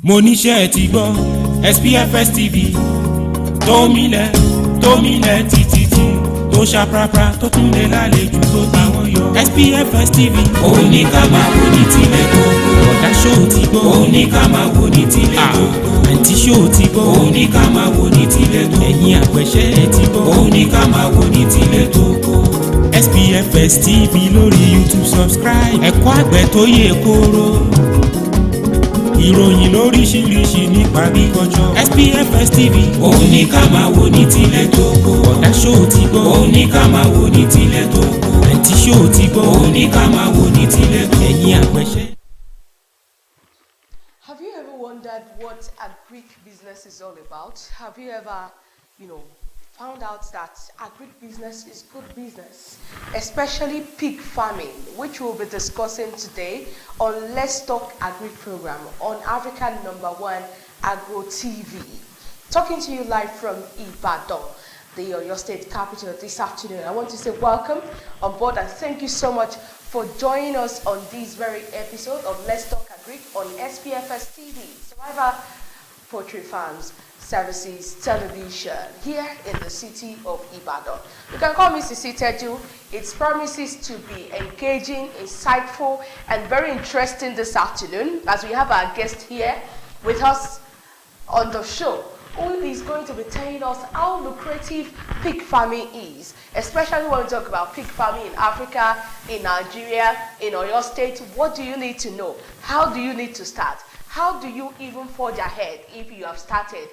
mo níṣẹ́ ti gbọ́ SPFS TV tó milẹ̀ títí tó ṣàprápra tó tún lè lálejò tó táwọn yọ. SPFS TV òun ní ká máa wò ní tilẹ̀ tó kó. ọ̀dà ṣó ti gbọ́ òun ní ká máa wò ní tilẹ̀ tó kó. àǹtí ṣó ti gbọ́ òun ní ká máa wò ní tilẹ̀ tó kó. ẹ̀yin àpẹ̀ṣẹ́ ti gbọ́ òun ní ká máa wò ní tilẹ̀ tó kó. SPFS TV lórí YouTube subscribe ẹ̀kọ́ àgbẹ̀ tó yè kóró. ìròyìn lóríṣiríṣi nípa agriculture. SPFS TV òun ní ká máa wò ní tilẹ̀ tó kó. ọ̀dà ṣó ti gbọ́ òun ní ká máa wò ní tilẹ̀ tó kó. àǹtí ṣó ti gbọ́ òun ní ká máa wò ní tilẹ̀ tó kó. ẹ̀yin àpẹ̀ṣẹ́. Have you ever wondered what Agric business is all about? Have you ever, found out that agric business is good business, especially pig farming, which we'll be discussing today on Let's Talk Agric program on African #1 Agro TV. Talking to you live from Ibadan, your state capital, this afternoon. I want to say welcome on board and thank you so much for joining us on this very episode of Let's Talk Agric on SPFS TV, Survivor Poultry Farms Services Television, here in the city of Ibadan. You can call me Sisi Teju. It promises to be engaging, insightful, and very interesting this afternoon as we have our guest here with us on the show, who is going to be telling us how lucrative pig farming is, especially when we talk about pig farming in Africa, in Nigeria, in Oyo State. What do you need to know? How do you need to start? How do you even forge ahead if you have started,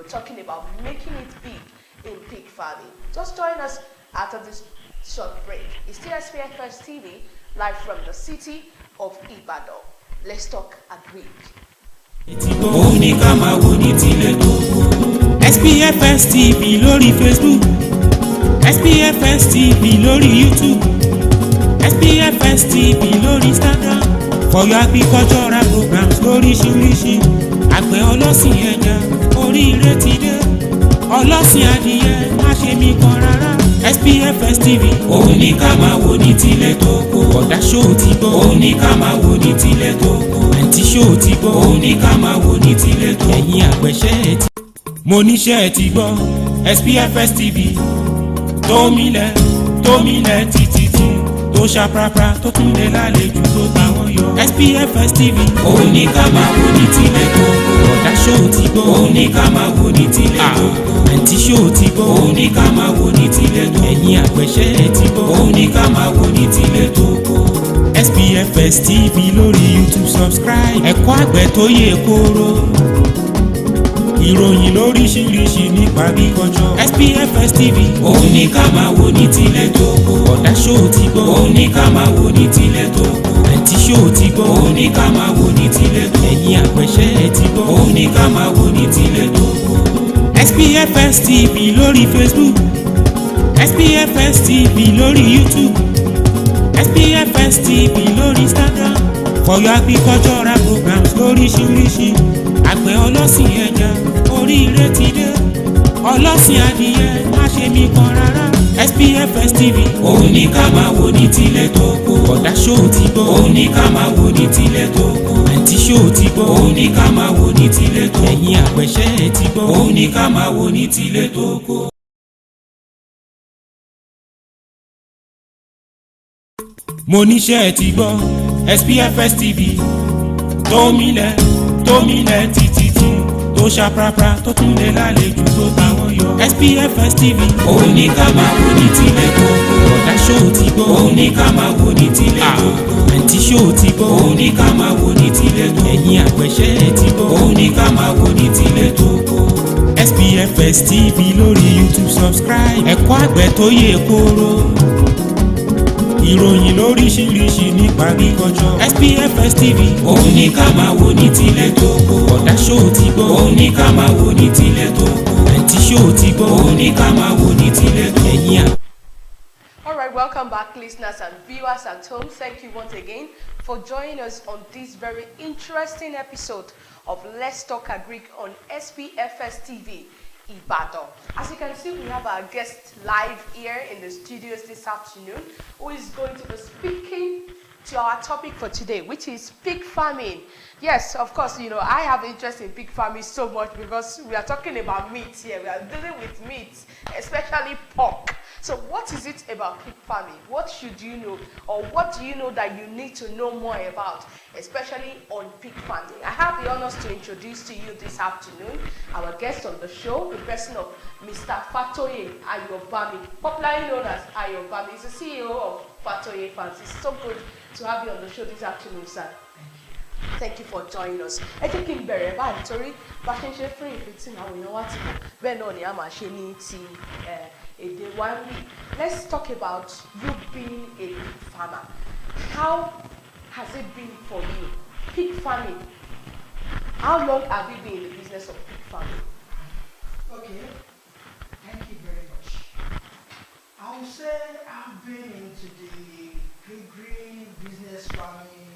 talking about making it big in pig farming? Just join us after this short break. It's still SPFS TV, live from the city of Ibadan. Let's talk Agric. SPFS TV lórí Facebook, SPFS TV lórí YouTube, SPFS TV lórí Instagram. For your agricultural programs lóríṣiríṣi. àgbẹ̀ ọlọ́sìn ẹja oríire ti dé. ọlọ́sìn adìyẹ má ṣe mí kan rárá. SPFS TV òun ní ká máa wò ní tilẹ̀ tó kó. ọ̀dà ṣó ti gbọ́ òun ní ká máa wò ní tilẹ̀ tó kó. àǹtí ṣó ti gbọ́ òun ní ká máa wò ní tilẹ̀ tó kó. ẹ̀yin àpẹ̀ṣẹ́ ti. mo níṣẹ́ ti gbọ́ SPFS TV tó milẹ̀ títí tó ṣàprápra tó tún lè lálejò tó táwọn yọ. SPFS TV òun ní ká máa wò ní tilẹ̀ tó kó. ọ̀dà ṣó ti gbọ́ òun ní ká máa wò ní tilẹ̀ tó kó. àǹtí ṣó ti gbọ́ òun ní ká máa wò ní tilẹ̀ tó kó. ẹ̀yin àpẹ̀ṣẹ́ ti gbọ́ òun ní ká máa wò ní tilẹ̀ tó kó. SPFS TV lórí YouTube subscribe ẹ̀kọ́ àgbẹ̀ tó yè kóró. ìròyìn lóríṣiríṣi nípa agriculture. SPFS TV òun ní ká máa wò ní tilẹ̀ tó kó. ọ̀dà ṣó ti gbọ́ òun ní ká máa wò ní tilẹ̀ tó kó. àǹtí ṣó ti gbọ́ òun ní ká máa wò ní tilẹ̀ tó kó. ẹ̀yin àpẹ̀ṣẹ́ ti gbọ́ òun ní ká máa wò ní tilẹ̀ tó kó. SPFS TV lórí Facebook, SPFS TV lórí YouTube, SPFS TV lórí Instagram. For your agricultural programs lóríṣiríṣi. àgbẹ̀ ọlọ́sìn ẹja oríire ti dé. ọlọ́sìn adìyẹ má ṣe mí kan rárá. SPFS TV òun ní ká máa wò ní tilẹ̀ tó kó. ọ̀dà ṣó ti gbọ́ òun ní ká máa wò ní tilẹ̀ tó kó. àǹtí ṣó ti gbọ́ òun ní ká máa wò ní tilẹ̀ tó kó. ẹ̀yin àpẹ̀ṣẹ́ ti gbọ́ òun ní ká máa wò ní tilẹ̀ tó kó. mo níṣẹ́ ti gbọ́ SPFS TV tó milẹ̀ títí tó ṣàprápra tó tún lè lálejò tó táwọn yọ. SPFS TV òun ní ká máa wò ní tilẹ̀ tó kó. ọ̀dà ṣó ti gbọ́ òun ní ká máa wò ní tilẹ̀ tó kó. àǹtí ṣó ti gbọ́ òun ní ká máa wò ní tilẹ̀ tó kó. ẹ̀yin àpẹ̀ṣẹ́ ti gbọ́ òun ní ká máa wò ní tilẹ̀ tó kó. SPFS TV lórí YouTube subscribe ẹ̀kọ́ àgbẹ̀ tó yè kóró. ìròyìn lóríṣiríṣi nípa agriculture. SPFS TV òun ní ká máa wò ní tilẹ̀ tó kó. ọ̀dà ṣó ti gbọ́ òun ní ká máa wò ní tilẹ̀ tó kó. àǹtí ṣó ti gbọ́ òun ní ká máa wò ní tilẹ̀ tó kó. ẹ̀yin à. All right, welcome back, listeners and viewers at home. Thank you once again for joining us on this very interesting episode of Let's Talk Agric on SPFS TV. Ibadan. As you can see, we have our guest live here in the studios this afternoon, who is going to be speaking to our topic for today, which is pig farming. Yes, of course, you know, I have interest in pig farming so much because we are talking about meat here. We are dealing with meat, especially pork. So what is it about pig farming? What should you know, or what do you know that you need to know more about, especially on pig farming? I have the honors to introduce to you this afternoon our guest on the show, the person of Mr. Fatoye Ayobami, popularly known as Ayobami. He's the CEO of Fatoye Farms. It's so good to have you on the show this afternoon, sir. Thank you for joining us. Ẹ jẹ́ kí n bẹ̀rẹ̀ báyìí torí bá ṣe ń ṣe fún ìfitì àwọn èèyàn wá ti mọ̀ bẹ́ẹ̀ náà ni a máa ṣe ní ti èdè wa ń wí. Let's talk about you being a pig farmer. How has it been for you? Pig farming. How long have you been in the business of pig farming? Okay, thank you very much. I would say I've been into the piggery business farming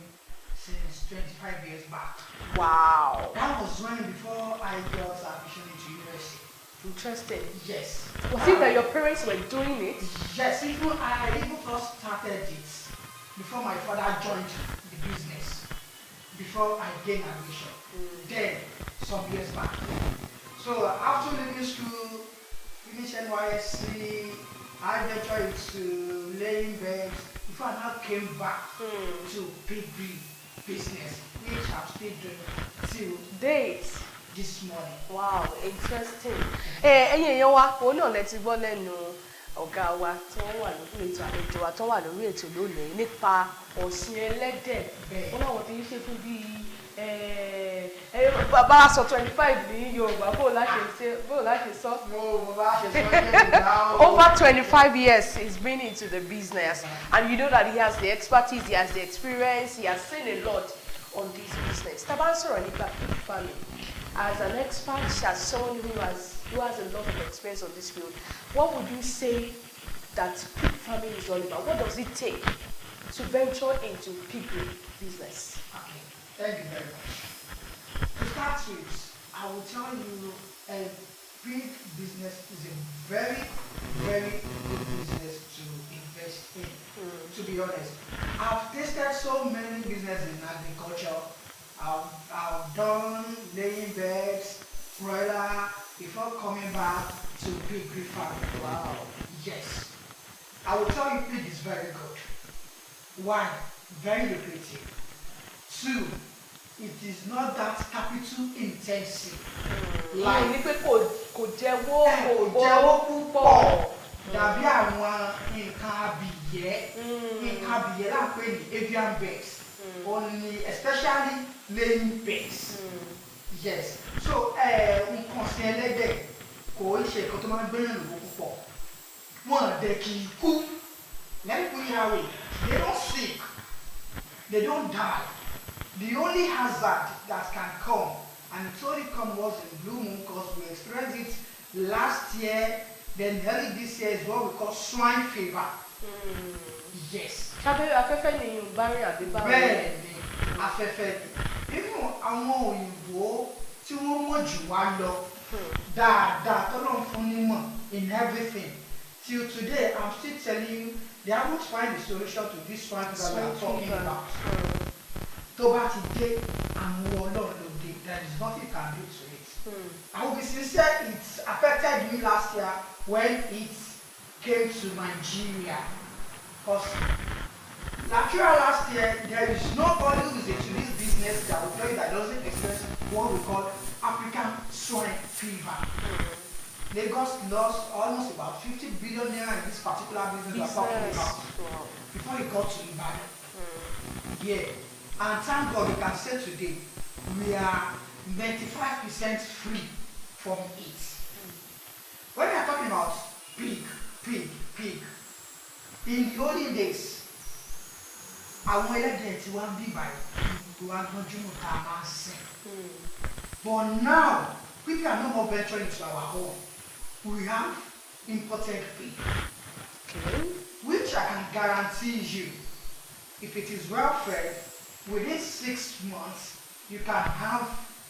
since 25 years back. Wow. That was when before I got admission into university. Interesting. Yes. Was it that your parents were doing it? Yes, I even first started it before my father joined the business, before I gained admission. Then, some years back. So after leaving school, finished NYSC, I ventured into laying beds before I now came back to piggery business, which I'm still doing till Date. this morning. Wow, interesting. Ẹ̀yin èèyàn wa, òun náà lẹ ti gbọ́ lẹ́nu ọ̀gá wa tí wọ́n wà lórí ètò àlejò wa tó wà lórí ètò lónìí nípa ọ̀sìn ẹlẹ́dẹ̀. Wọ́n náà wọ́n ti ń ṣe fún bíi bàbá sọ 25 ní Yorùbá bó láṣẹ sọ. Over 25 years he's been into the business, and you know that he has the expertise, he has the experience, he has seen a lot on this business. Tá bá ń sọ̀rọ̀ nípa pig farming, as an expert, as someone who has a lot of experience on this field, what would you say that pig farming is all about? What does it take to venture into piggery business? Okay, thank you very much. To start with, I will tell you a pig business is a very, very good business to invest in. To be honest, I've tasted so many businesses in agriculture. I've done laying beds, broiler, before coming back to piggery farming. Wow. Yes. I will tell you pig is very good. One, very lucrative. Two, it is not that capital intensive. Láì ní pé kò jẹ́wọ́ púpọ̀. Dàbí àwọn nǹkan abìyẹ́ lápẹ́ ní avian birds. Only especially laying beds. Yes. So nǹkan sí ẹlẹ́dẹ̀ kò ń ṣe nǹkan tó máa ń gbéyàn lówó púpọ̀. Wọ́n dẹ̀ kì í kú. Let me put it that way. They don't sick. They don't die. The only hazard that can come, and it only come was in blue moon because we experienced it last year, then early this year is what we call swine fever. Yes. Afẹ́fẹ́ ni Yorùbá rí àbí báwo? Bẹ́ẹ̀ni, afẹ́fẹ́ ni. Nínú àwọn òyìnbó tí wọ́n mọ̀ jù wá lọ dáadáa tọ́lọ́ fún nímọ̀ in everything. Till today, I'm still telling you, they haven't found the solution to this swine fever we are talking about. Tó bá ti dé àwọn Ọlọ́run ló dé, there is nothing you can do to it. I will be sincere, it affected me last year when it came to Nigeria. Because last year, there is nobody who is into this business that will tell you that doesn't experience what we call African swine fever. Lagos lost almost about 50 billion naira in this particular business we are talking about before it got to Ibadan. Yeah. And thank God we can say today we are 95% free from it. When we are talking about pig, in the olden days, àwọn ẹlẹ́dẹ̀ tí wọ́n bí báyìí wọ́n gbọ́njúmọ̀ tá a máa sìn. But now, people are no more venturing into our home. We have imported pig, which I can guarantee you, if it is well fed, within 6 months, you can have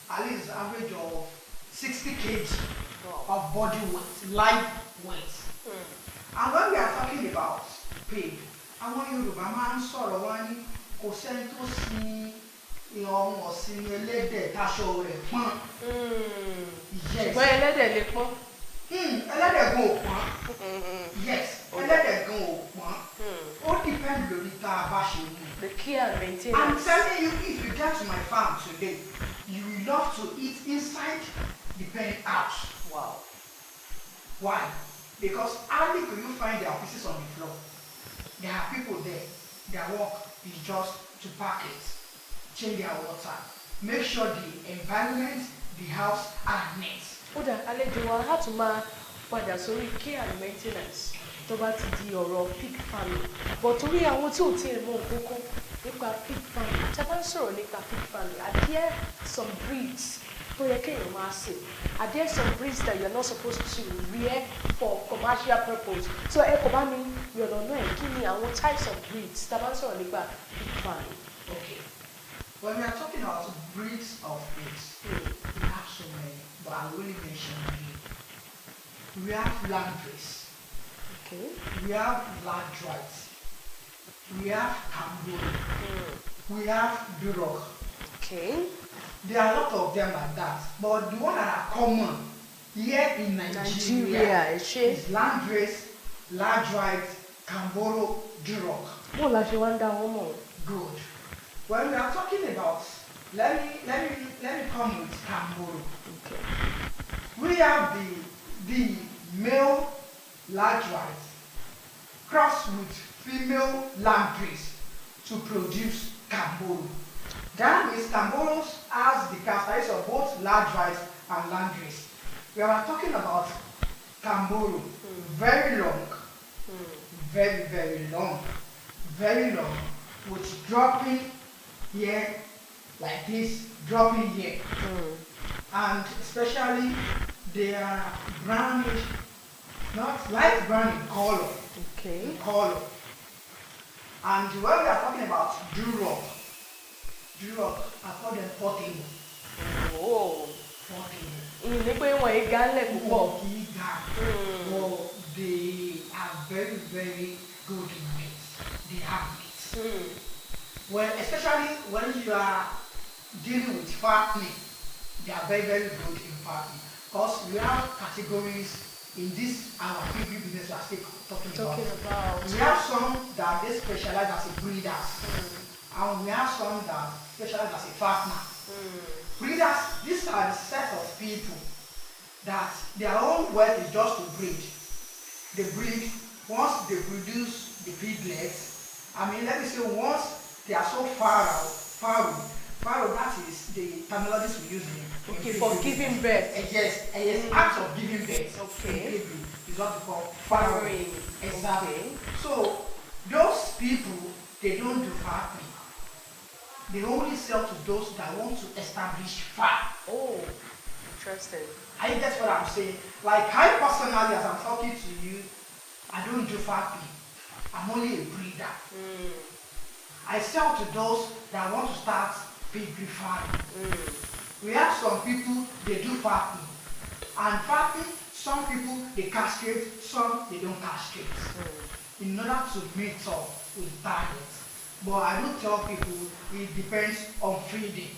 at least an average of 60 kg of body weight, live weight. And when we are talking about pig, àwọn Yorùbá máa ń sọ̀rọ̀ wọn ní sẹ́ni tó sin ìhàn ọ̀sìn ẹlẹ́dẹ̀ táṣọ rẹ̀ pọ́n. ṣùgbọ́n ẹlẹ́dẹ̀ lè pọ́n. ẹlẹ́dẹ̀ gan ò pọ́n. Yes, ẹlẹ́dẹ̀ gan ò pọ́n. Ó depend lórí tá a bá ṣe mú. The care and maintenance. I'm telling you, if you get to my farm today, you will love to eat inside the pen house. Wow. Why? Because hardly could you find their pieces on the floor. There are people there. Their work is just to pack it, change their water, make sure the environment, the house are neat. Ó dà àlejò wa á tún máa padà sórí care and maintenance tó bá ti di ọ̀rọ̀ pig farming. But torí àwọn tí ò tí ì mọ̀ kókó nípa pig farming, tí a bá ń sọ̀rọ̀ nípa pig farming, are there some breeds tó yẹ kéèyàn máa sè? Are there some breeds that you are not supposed to rear for commercial purpose? So ẹ kò bá mi yọ̀nà náà kí ni àwọn types of breeds tí a bá ń sọ̀rọ̀ nípa pig farming? Okay. When we are talking about breeds of pigs, we have so many, but I will only mention a few. We have landrace. Okay. We have ladrites. We have Cambodian. We have Duroc. Okay. There are a lot of them like that, but the one that are common here in Nigeria is landrace, ladrite, Camboro, Duroc. Bó la ṣe wá ń dá wọn mọ̀? Good. When we are talking about, let me come with Camboro. Okay. We have the male ladrite crossed with female landrace to produce Camboro. That means Camboros has the characteristics of both ladrite and landrace. We are talking about Camboro, very long, very long, with dropping here like this, dropping here, and especially they are brownish, not light brown in color. Okay. And when we are talking about Duroc, I call them portable. Oh. Portable. Ní pé wọ́n yìí gánlẹ̀ púpọ̀. Well, they are very good in meat. They have meat. Well, especially when you are dealing with fattening, they are very good in fattening. Because we have categories in this our pig business we are still talking about. We have some that they specialize as a breeders, and we have some that specialize as a fattener. Breeders, these are the set of people that their own work is just to breed. They breed. Once they produce the piglets, I mean, let me say once they are so farrow, that is the terminology we use in Okay, for giving birth. Yes, act of giving birth. Okay. Is what we call farrowing. Exactly. Okay. So those people, they don't do fattening. They only sell to those that want to establish fat. Oh, interesting. I think that's what I'm saying. Like I personally, as I'm talking to you, I don't do fattening. I'm only a breeder. I sell to those that want to start piggery farming. We have some people, they do fattening. And fattening, some people, they castrate, some they don't castrate. In order to meet up with targets. But I don't tell people, it depends on feeding.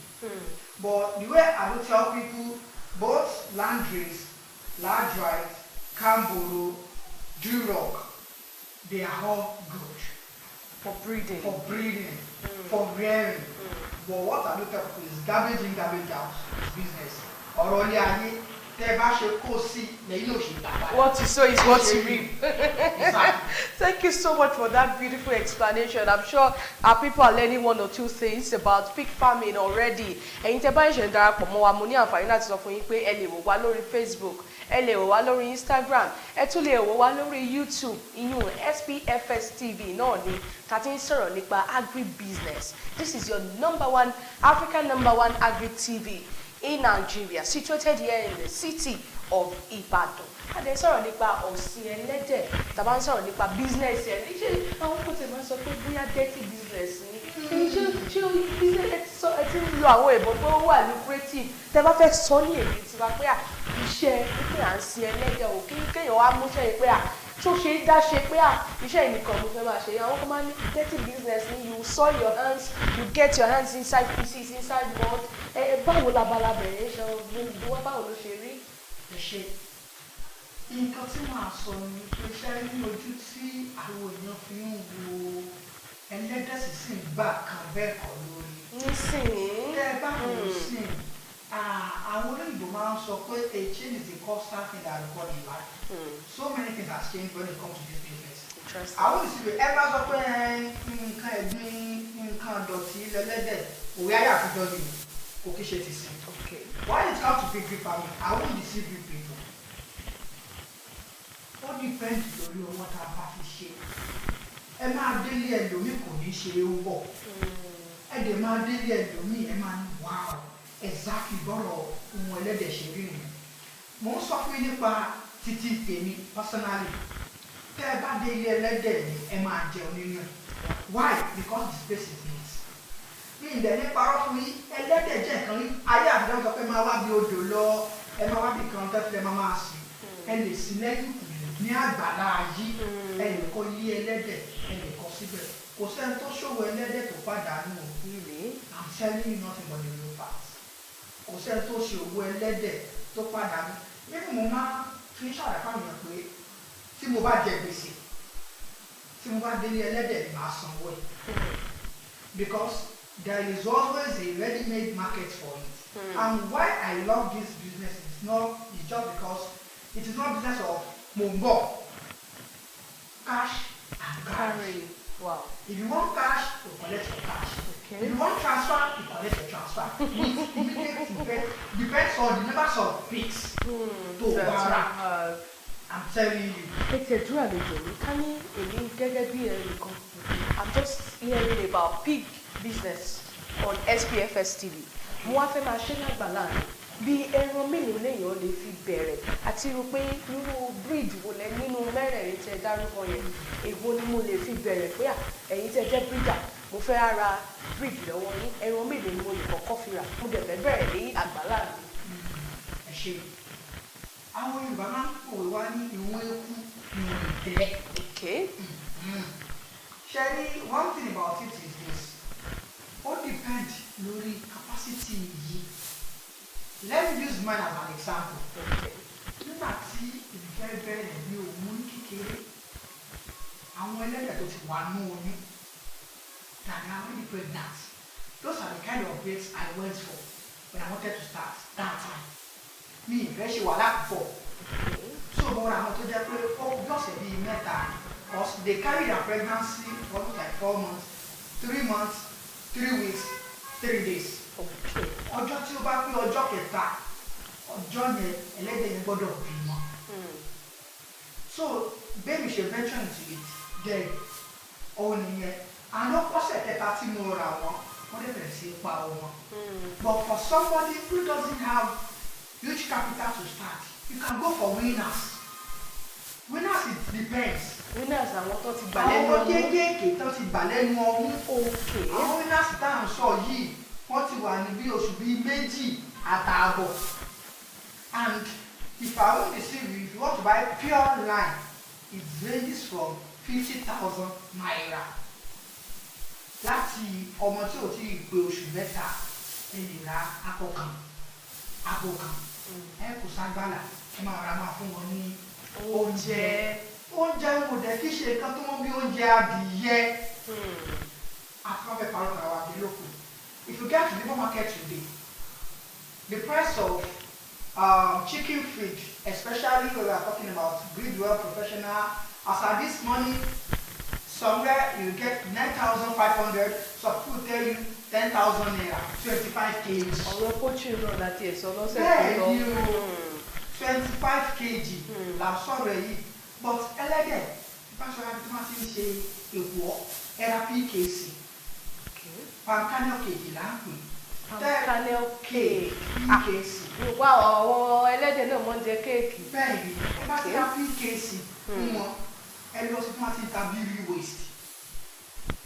But the way I will tell people, both landrace, ladrite, Camboro, Duroc, they are all good. For breeding. For rearing. But what I do tell people is garbage in, garbage out business. What you sow is what you reap. Exactly. Thank you so much for that beautiful explanation. I'm sure our people are learning one or two things about pig farming already. And tẹ́ bá ń ṣe darapọ̀ mọ́ wa, mo ní àǹfààní láti sọ fún yín pé ẹ lè wò wá lórí Facebook, ẹ lè wò wá lórí Instagram, ẹ tún lè wò wá lórí YouTube, ìyún SPFS TV náà ni tá ti ń sọ̀rọ̀ nípa agri-business. This is your African number one agri-TV in Nigeria, situated here in the city of Ibadan. And then sọ̀rọ̀ nípa ọ̀sìn ẹlẹ́dẹ̀, tá bá ń sọ̀rọ̀ nípa business ẹ̀. Ṣé àwọn kò tẹ̀ máa sọ pé bóyá dirty business ni? Ṣé business ẹ ti ń lo àwọn èèbó tó wà lucrative? Tẹ́ bá fẹ́ sọ ní èdè tiwa pé iṣẹ́ pípẹ́ à ń sin ẹlẹ́dẹ̀ ò kí kéèyàn wá mú sẹ́yìn pé ṣó ṣe é dá ṣe pé iṣẹ́ ìnìkan mo fẹ́ máa ṣe àwọn kan máa ní dirty business ni you soil your hands you get your hands inside pieces inside mud báwo labalabà yẹn ṣe gbogbo báwo ló ṣe rí. ẹ ṣe nǹkan tí màá sọ ni pé ṣe ní ojú tí àwọn èèyàn fi ń wo ẹlẹ́dẹ̀ sísìn gbà kan bẹ́ẹ̀ kọ́ lórí. nísìnyí. tẹ́ ẹ bá wò ó sìn àwọn olóyìnbó máa ń sọ pé a change is a constant thing that record in life. So many things has changed when it comes to this business. àwọn ìsìnkú ẹ bá sọ pé nǹkan ẹ̀gbin nǹkan dọ̀tí lẹ́lẹ́dẹ̀ òwe ayé àtijọ́ ni kò kí ṣe ti sìn. Why it comes to big farming I won't deceive you people. Ó depend lórí owó tá a bá fi ṣe. Ẹ máa délé ẹlòmíì kò ní ṣe é wọ̀. Ẹ dẹ̀ máa délé ẹlòmíì ẹ máa ní wow exactly bọ́rọ̀ ohun ẹlẹ́dẹ̀ ṣe rí nìyẹn. Mo ń sọ fún yín nípa títí tèmi personally. Tẹ́ ẹ bá dé ilé ẹlẹ́dẹ̀ ni ẹ máa jẹun nínú ẹ̀. Why? Because the space is neat. Ní ìdẹ̀ ní parọ́ fún yín ẹlẹ́dẹ̀ jẹ́ nǹkan rí ayé àbúrò sọ pé máa wá bí odò lọ ẹ máa wá bí kan tẹ́tẹ́ máa sìn ẹ lè sí lẹ́yìn ní àgbàlá ayé ẹ lè kọ́ ilé ẹlẹ́dẹ̀ ẹ lè kọ́ síbẹ̀ kò sẹ́ni tó ṣòwò ẹlẹ́dẹ̀ tó pàdánù I'm telling you nothing but the real facts kò sẹ́ni tó ṣe òwò ẹlẹ́dẹ̀ tó pàdánù nínú mo máa fi ṣàlàyé fáwọn èèyàn pé tí mo bá jẹ gbèsè tí mo bá délé ẹlẹ́dẹ̀ ni màá sanwó ẹ̀ because there is always a ready-made market for it. And why I love this business is just because it is not business of mumbo, cash and carry. Wow. If you want cash, you collect your cash. Okay. If you want transfer, you collect your transfer. With immediate effect, depends on the numbers of pigs to Wara. I'm telling you. I'm just hearing about pig business on SPFS TV. Mo wá fẹ́ máa ṣe lágbàlá bí ẹran mélòó lèèyàn lè fi bẹ̀rẹ̀ àti rò pé irú breed wo lẹ nínú mẹ́rẹ̀ẹ̀rin tẹ́ dárúkọ yẹn èwo ni mo lè fi bẹ̀rẹ̀ pé ẹ̀yin tẹ́ jẹ́ breeder mo fẹ́ ra breed lọ́wọ́ yín ẹran mélòó ni mo lè kọ́kọ́ fi rà mo dẹ̀ fẹ́ bẹ̀rẹ̀ ní àgbàlá mi. ẹ ṣe àwọn Yorùbá máa ń pòwe wá ní ìwọ̀n eku ìwọ̀n ìtẹ́. Sherry, one thing about it is this. All depends lórí capacity yìí. Let me use mine as an example. Nígbà tí ìfẹ́ bẹ̀rẹ̀ ní òun kékeré, àwọn ẹlẹ́dẹ̀ tó ti wà ní oyún, that are already pregnant. Those are the kind of breeds I went for when I wanted to start that time. Mi ìfẹ́ ṣe wà lápapọ̀. So mo ra àwọn tó jẹ́ pé ó gbọ́sẹ̀ bíi mẹ́ta. Because they carry their pregnancy for almost like 4 months, 3 months, 3 weeks, 3 days. Ọjọ́ tí ó bá pé ọjọ́ kẹta, ọjọ́ yẹn ẹlẹ́dẹ̀ yẹn gbọ́dọ̀ bímọ. So baby ṣe venture into it then òun nìyẹn. Àná ọ̀sẹ̀ kẹta tí mo rà wọ́n dẹ̀ bẹ̀rẹ̀ sí pa wọn. But for somebody who doesn't have huge capital to start, you can go for winners. Winners it depends. Winners àwọn tó ti gbà lẹ́nu ọmú. Àwọn kéékèèké tó ti gbà lẹ́nu ọmú. Àwọn winners tá à ń sọ yìí wọ́n ti wà ní bí oṣù bíi 2 àtààbọ̀. And if I won't deceive you, if you want to buy pure line, it ranges from 50,000 naira. Láti ọmọ tí ò tí ì pé oṣù mẹ́ta ẹ lè ra akọ kan. Ẹ kò ságbálà ẹ máa fún wọn ní oúnjẹ wo dẹ̀ kí ṣe nǹkan tó wọ́n bí oúnjẹ adìyẹ. Afọ́fẹ́ parọ́ kan wà dé lóko. If you get to the labor market today, the price of chicken feed, especially when we are talking about breed well professional, as at this morning, somewhere you get 9,500, some people tell you 10,000 naira, 25 kg. Ọ̀rọ̀ poultry náà láti ẹ̀sọ́ lọ́sẹ̀ tó lọ. Bẹ́ẹ̀ ni o 25 kg là ń sọ̀rọ̀ yìí, but ẹlẹ́dẹ̀ ìbáṣọra tí wọ́n ti ń ṣe èkó ẹ̀rá PKC. Pancanial cake là ń pè. Pancanial cake. PKC. Wá àwọn ẹlẹ́dẹ̀ náà mọ̀ ń jẹ kéèkì. Bẹ́ẹ̀ni, ẹ bá ti ra PKC fún wọn, ẹ lọ sí fún wọn ti ta beauty waste.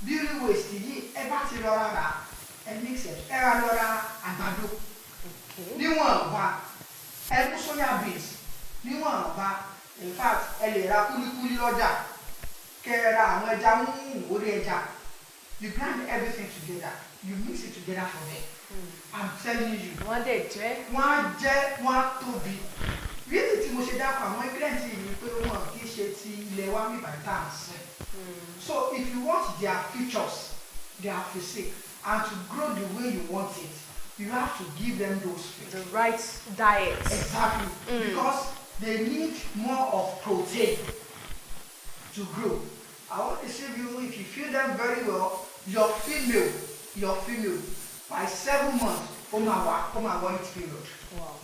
Beauty waste yìí ẹ bá ti lọ rà ẹ mix ẹ ra lọ ra àgbàdo. Níwọ̀n ọ̀ba ẹ mú soya beans níwọ̀n ọ̀ba in fact ẹ lè ra kúlíkúlí lọ́jà kẹ́ ẹ ra àwọn ẹja orí ẹja you grind everything together you mix it together for them. I'm telling you. Wọ́n dẹ̀ jẹ́. Wọ́n jẹ́ wọ́n tóbi. Really tí mo ṣe dápọ̀ àwọn ingredients yìí pé wọ́n kì í ṣe ti ilẹ̀ wa mi bàtà tá à ń sìn. So if you want their features, their physique, and to grow the way you want it, you have to give them those food. The right diet. Exactly. Because they need more of protein to grow. I want to say you, if you feed them very well, your female, by 7 months, come and 1 its period. Wow.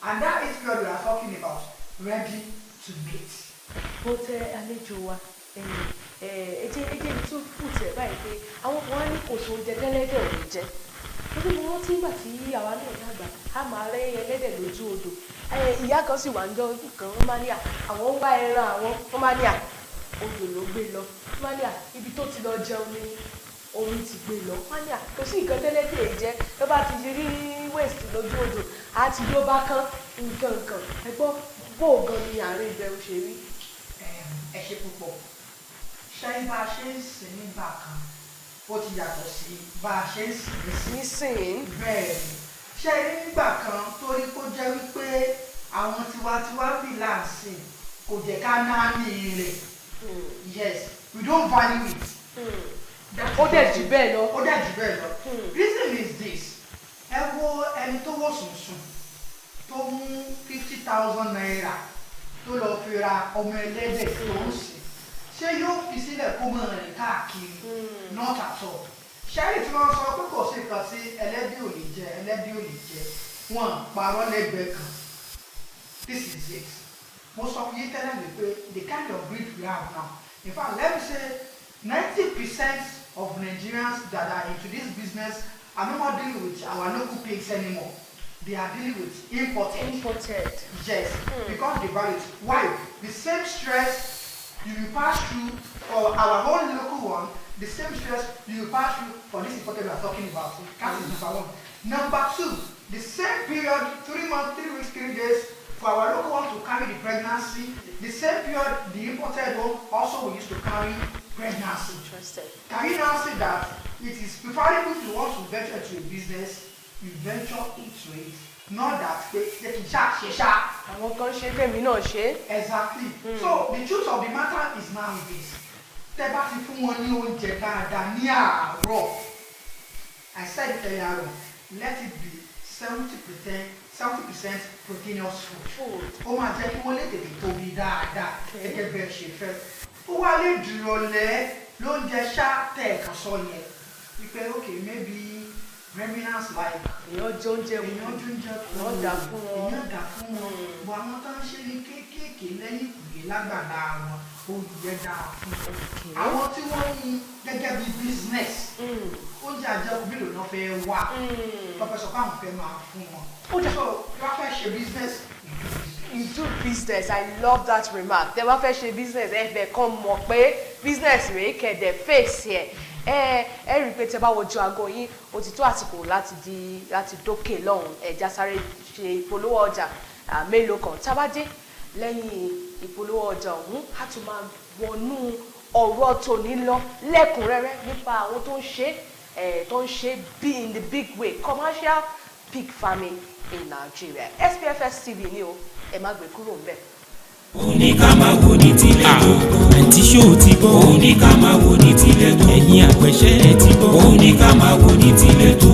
And that its period we are talking about, ready to mate. But àlejò wa ẹ jẹ́ tún put ẹ̀ báyìí pé àwọn kan wá ní kò so oúnjẹ tẹ́lẹ́dẹ̀ ò ní jẹ́. Níbi mo rántí ìgbà tí àwa náà dàgbà, a máa rẹ́ ẹlẹ́dẹ̀ lójú odò. Ìyá kan sì wà níjọ́ kan, wọ́n máa ní àwọn ń wá ẹran àwọn, wọ́n máa ní odò ló gbé lọ. Wọ́n máa ní ibi tó ti lọ jẹun ni omi ti gbé lọ. Wọ́n ní kò sí nǹkan tẹ́lẹ́dẹ̀ jẹ́, tó bá ti rí waste lójú odò, àti ló bá kán nǹkan kan. Ẹ gbọ́ bó gan ni àárín ìbẹ̀rù ṣe rí. Ẹ ṣe púpọ̀. Ṣé bá a ṣe ń sìn nígbà kan ó ti yàtọ̀ sí bá a ṣe ń sìn nísìn? Bẹ́ẹ̀ ni. Ṣé nígbà kan torí kó jẹ́ wípé àwọn tiwantiwa bí láǹsìn kò jẹ́ ká náà ní rẹ̀. Yes, we don't value it. Ó dẹ̀ jù bẹ́ẹ̀ lọ. Ó dẹ̀ jù bẹ́ẹ̀ lọ. Reason is this. Ẹ wo ẹni tó wò sùnsùn tó mú 50,000 naira tó lọ fi ra ọmọ ẹlẹ́dẹ̀ tó ń sìn. Ṣé yóò fi sílẹ̀ kó mọ̀ rìn káàkiri? Not at all. Ṣẹ́rí tí wọ́n sọ pé kò sí nǹkan tí ẹlẹ́dẹ̀ ò lè jẹ, wọ́n parọ́ lẹ́gbẹ̀ẹ́ kan. This is it. Mo sọ fún yín tẹ́lẹ̀ wípé the kind of breed we have now. In fact, let me say 90% of Nigerians that are into this business are no more dealing with our local pigs anymore. They are dealing with imported. Yes, because they value it. Why? The same stress you will pass through for our own local one, the same stress you will pass through for this imported we are talking about. That is number one. Number two, the same period, 3 months, 3 weeks, 3 days, for our local one to carry the pregnancy, the same period the imported one also will use to carry pregnancy. Interesting. Can you now say that it is preferable if you want to venture into a business, you venture into it, not that they can chat. Àwọn kan ṣe tèmi náà ṣe. Exactly. So the truth of the matter is now this. Tẹ́ bá ti fún wọn ní oúnjẹ dáadáa ní àárọ̀. I said it earlier on, let it be 70% proteinous food. Ó máa jẹ́ kí wọ́n lè tètè tóbi dáadáa gẹ́gẹ́ bẹ́ẹ̀ ṣe fẹ́. Ó wá lè dúró lẹ́ lóúnjẹ ṣá tẹ̀ ẹ̀kan sọ yẹn. Wípé okay maybe remnants like èèyàn jẹ oúnjẹ wù èèyàn dà fún wọn. Bọ̀ àwọn tó ń ṣe ní kéékèèké lẹ́yìn ìkùlé lágbàdá wọn olùyẹ dáa fún wọn. Àwọn tí wọ́n mú gẹ́gẹ́ bí business oúnjẹ àjẹkù mélòó náà fẹ́ wà lọ́pẹ́ sọ pé àwọn fẹ́ máa fún wọn. So wọ́n fẹ́ ṣe business. You do business. I love that remark. Tẹ́ bá fẹ́ ṣe business ẹ bẹ̀ kàn mọ̀ pé business rèé kẹ̀dẹ̀ face yẹ. Ẹ rí i pé tẹ́ bá wojú aago yín ó ti tó àsìkò láti dókè lọ́hùn ẹ̀já sáré ṣe ìpolówó ọjà mélòó kan tá a bá dé lẹ́yìn ìpolówó ọjà ọ̀hún á tún máa wọnú ọ̀rọ̀ tòní lọ lẹ́kùnrẹ́rẹ́ nípa àwọn tó ń ṣe in the big way commercial pig farming in Nigeria. SPFS TV ni o ẹ má gbé kúrò ńbẹ̀. Òní ká máa wo ní tilẹ̀ tó àǹtí ṣó ti gbọ́. Òní ká máa wo ní tilẹ̀ tó ẹ̀yin àpẹ̀ṣẹ́ ẹ ti gbọ́. Òní ká máa wo ní tilẹ̀ tó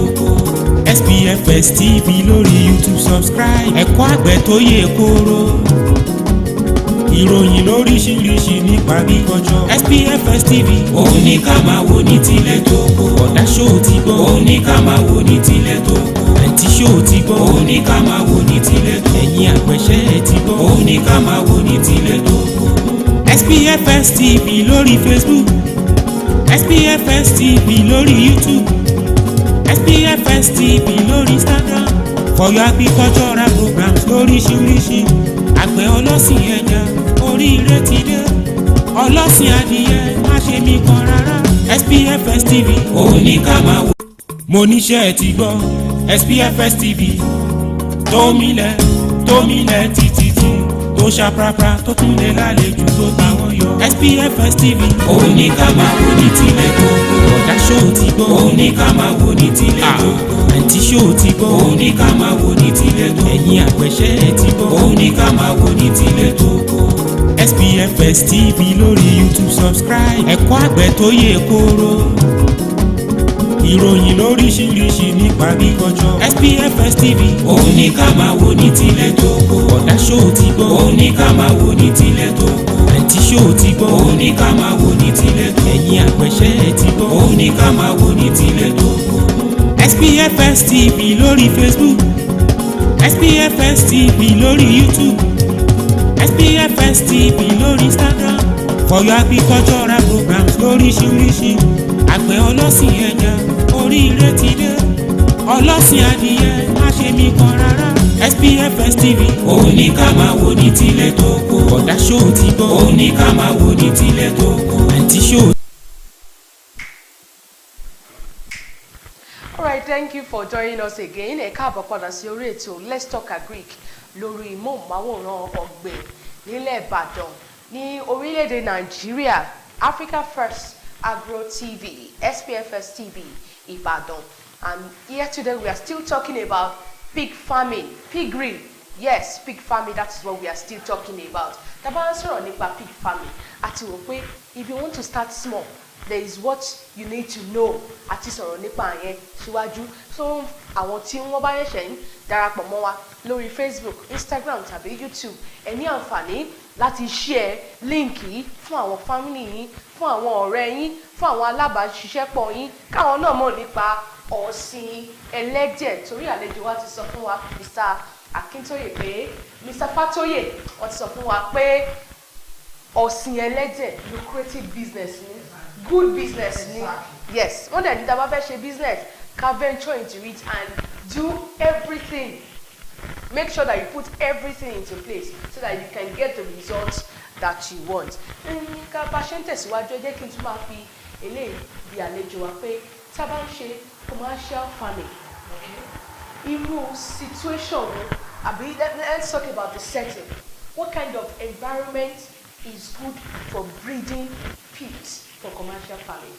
SPFS TV lórí YouTube subscribe. Ẹ̀kọ́ àgbẹ̀ tó yè kóró. Ìròyìn lóríṣiríṣi nípa agriculture. SPFS TV. Òní ká máa wo ní tilẹ̀ tó ọ̀dà ṣó ti gbọ́. Òní ká máa wo ní tilẹ̀ tó àǹtí ṣó ti gbọ́. Òní ká máa wo ní tilẹ̀ tó ẹ̀yin àpẹ̀ṣẹ́ ẹ ti gbọ́. Òní ká máa wo ní tilẹ̀ tó. SPFS TV lórí Facebook. SPFS TV lórí YouTube. SPFS TV lórí Instagram. For your agricultural programs lóríṣiríṣi. Àgbẹ̀ ọlọ́sìn ẹja oríire ti dé. Ọlọ́sìn adìyẹ má ṣe mí kan rárá. SPFS TV òní ká máa wò. Mo níṣẹ́ ẹ ti gbọ́ SPFS TV tómilẹ̀ títí tó ó ṣàprápra tó tún lè lálejò tó táwọn yọ. SPFS TV òun ní ká máa wò ní tilẹ̀ gbogbo. ọ̀dà ṣó ti gbọ́ òun ní ká máa wò ní tilẹ̀ gbogbo. àǹtí ṣó ti gbọ́ òun ní ká máa wò ní tilẹ̀ gbogbo. ẹ̀yin àpẹ̀ṣẹ́ ti gbọ́ òun ní ká máa wò ní tilẹ̀ gbogbo. SPFS TV lórí YouTube subscribe. ẹ̀kọ́ àgbẹ̀ tó yè kóró. ìròyìn lóríṣiríṣi nípa agriculture. SPFS TV òun ní ká máa wò ní tilẹ̀ tókò. ọ̀dà ṣó ti gbọ́ òun ní ká máa wò ní tilẹ̀ tókò. àǹtí ṣó ti gbọ́ òun ní ká máa wò ní tilẹ̀ tókò. ẹ̀yin àpẹ̀ṣẹ́ ti gbọ́ òun ní ká máa wò ní tilẹ̀ tókò. SPFS TV lórí Facebook. SPFS TV lórí YouTube. SPFS TV lórí Instagram. for your agricultural programs lóríṣiríṣi. àgbẹ̀ ọlọ́sìn ẹja oríire ti dé. ọlọ́sìn adìyẹ má ṣe mí kan rárá. SPFS TV òun ní ká máa wò ní tilẹ̀ tókò. ọ̀dà ṣó ti gbọ́ òun ní ká máa wò ní tilẹ̀ tókò. àǹtí ṣó. Alright, thank you for joining us again. Ẹ káàbọ̀ padà sí orí ètò Let's Talk Agric lórí móhùnmáwòrán ọ̀gbìn nílẹ̀ Ìbàdàn ní orílẹ̀-èdè Nàìjíríà, Africa First Agro TV, SPFS TV, Ibadan. And here today we are still talking about pig farming, piggery. Yes, pig farming, that is what we are still talking about. Tá bá ń sọ̀rọ̀ nípa pig farming, àti wò pé if you want to start small, there is what you need to know. Àti sọ̀rọ̀ nípa yẹn síwájú. So àwọn tí wọ́n bá ṣẹ̀ṣẹ̀ ń darapọ̀ mọ́ wa lórí Facebook, Instagram tàbí YouTube, ẹ ní àǹfààní láti share link yìí fún àwọn family yín, fún àwọn ọ̀rẹ́ yín, fún àwọn alábàáṣiṣẹ́pọ̀ yín, káwọn náà mọ̀ nípa ọ̀sìn ẹlẹ́dẹ̀. Torí àlejò wa ti sọ fún wa, Mr. Akintoye pé Mr. Fatoye wọ́n ti sọ fún wa pé ọ̀sìn ẹlẹ́dẹ̀ lucrative business ni, good business ni. Yes, wọ́n dẹ̀ ní tá bá fẹ́ ṣe business, ká venture into it and do everything. Make sure that you put everything into place so that you can get the results that you want. Ká bá ṣe ń tẹ̀síwájú, ẹ jẹ́ kí n tún máa fi eléyìí bí àlejò wa pé tá bá ń ṣe commercial farming, irú situation wo, àbí let's talk about the setting. What kind of environment is good for breeding pigs for commercial farming?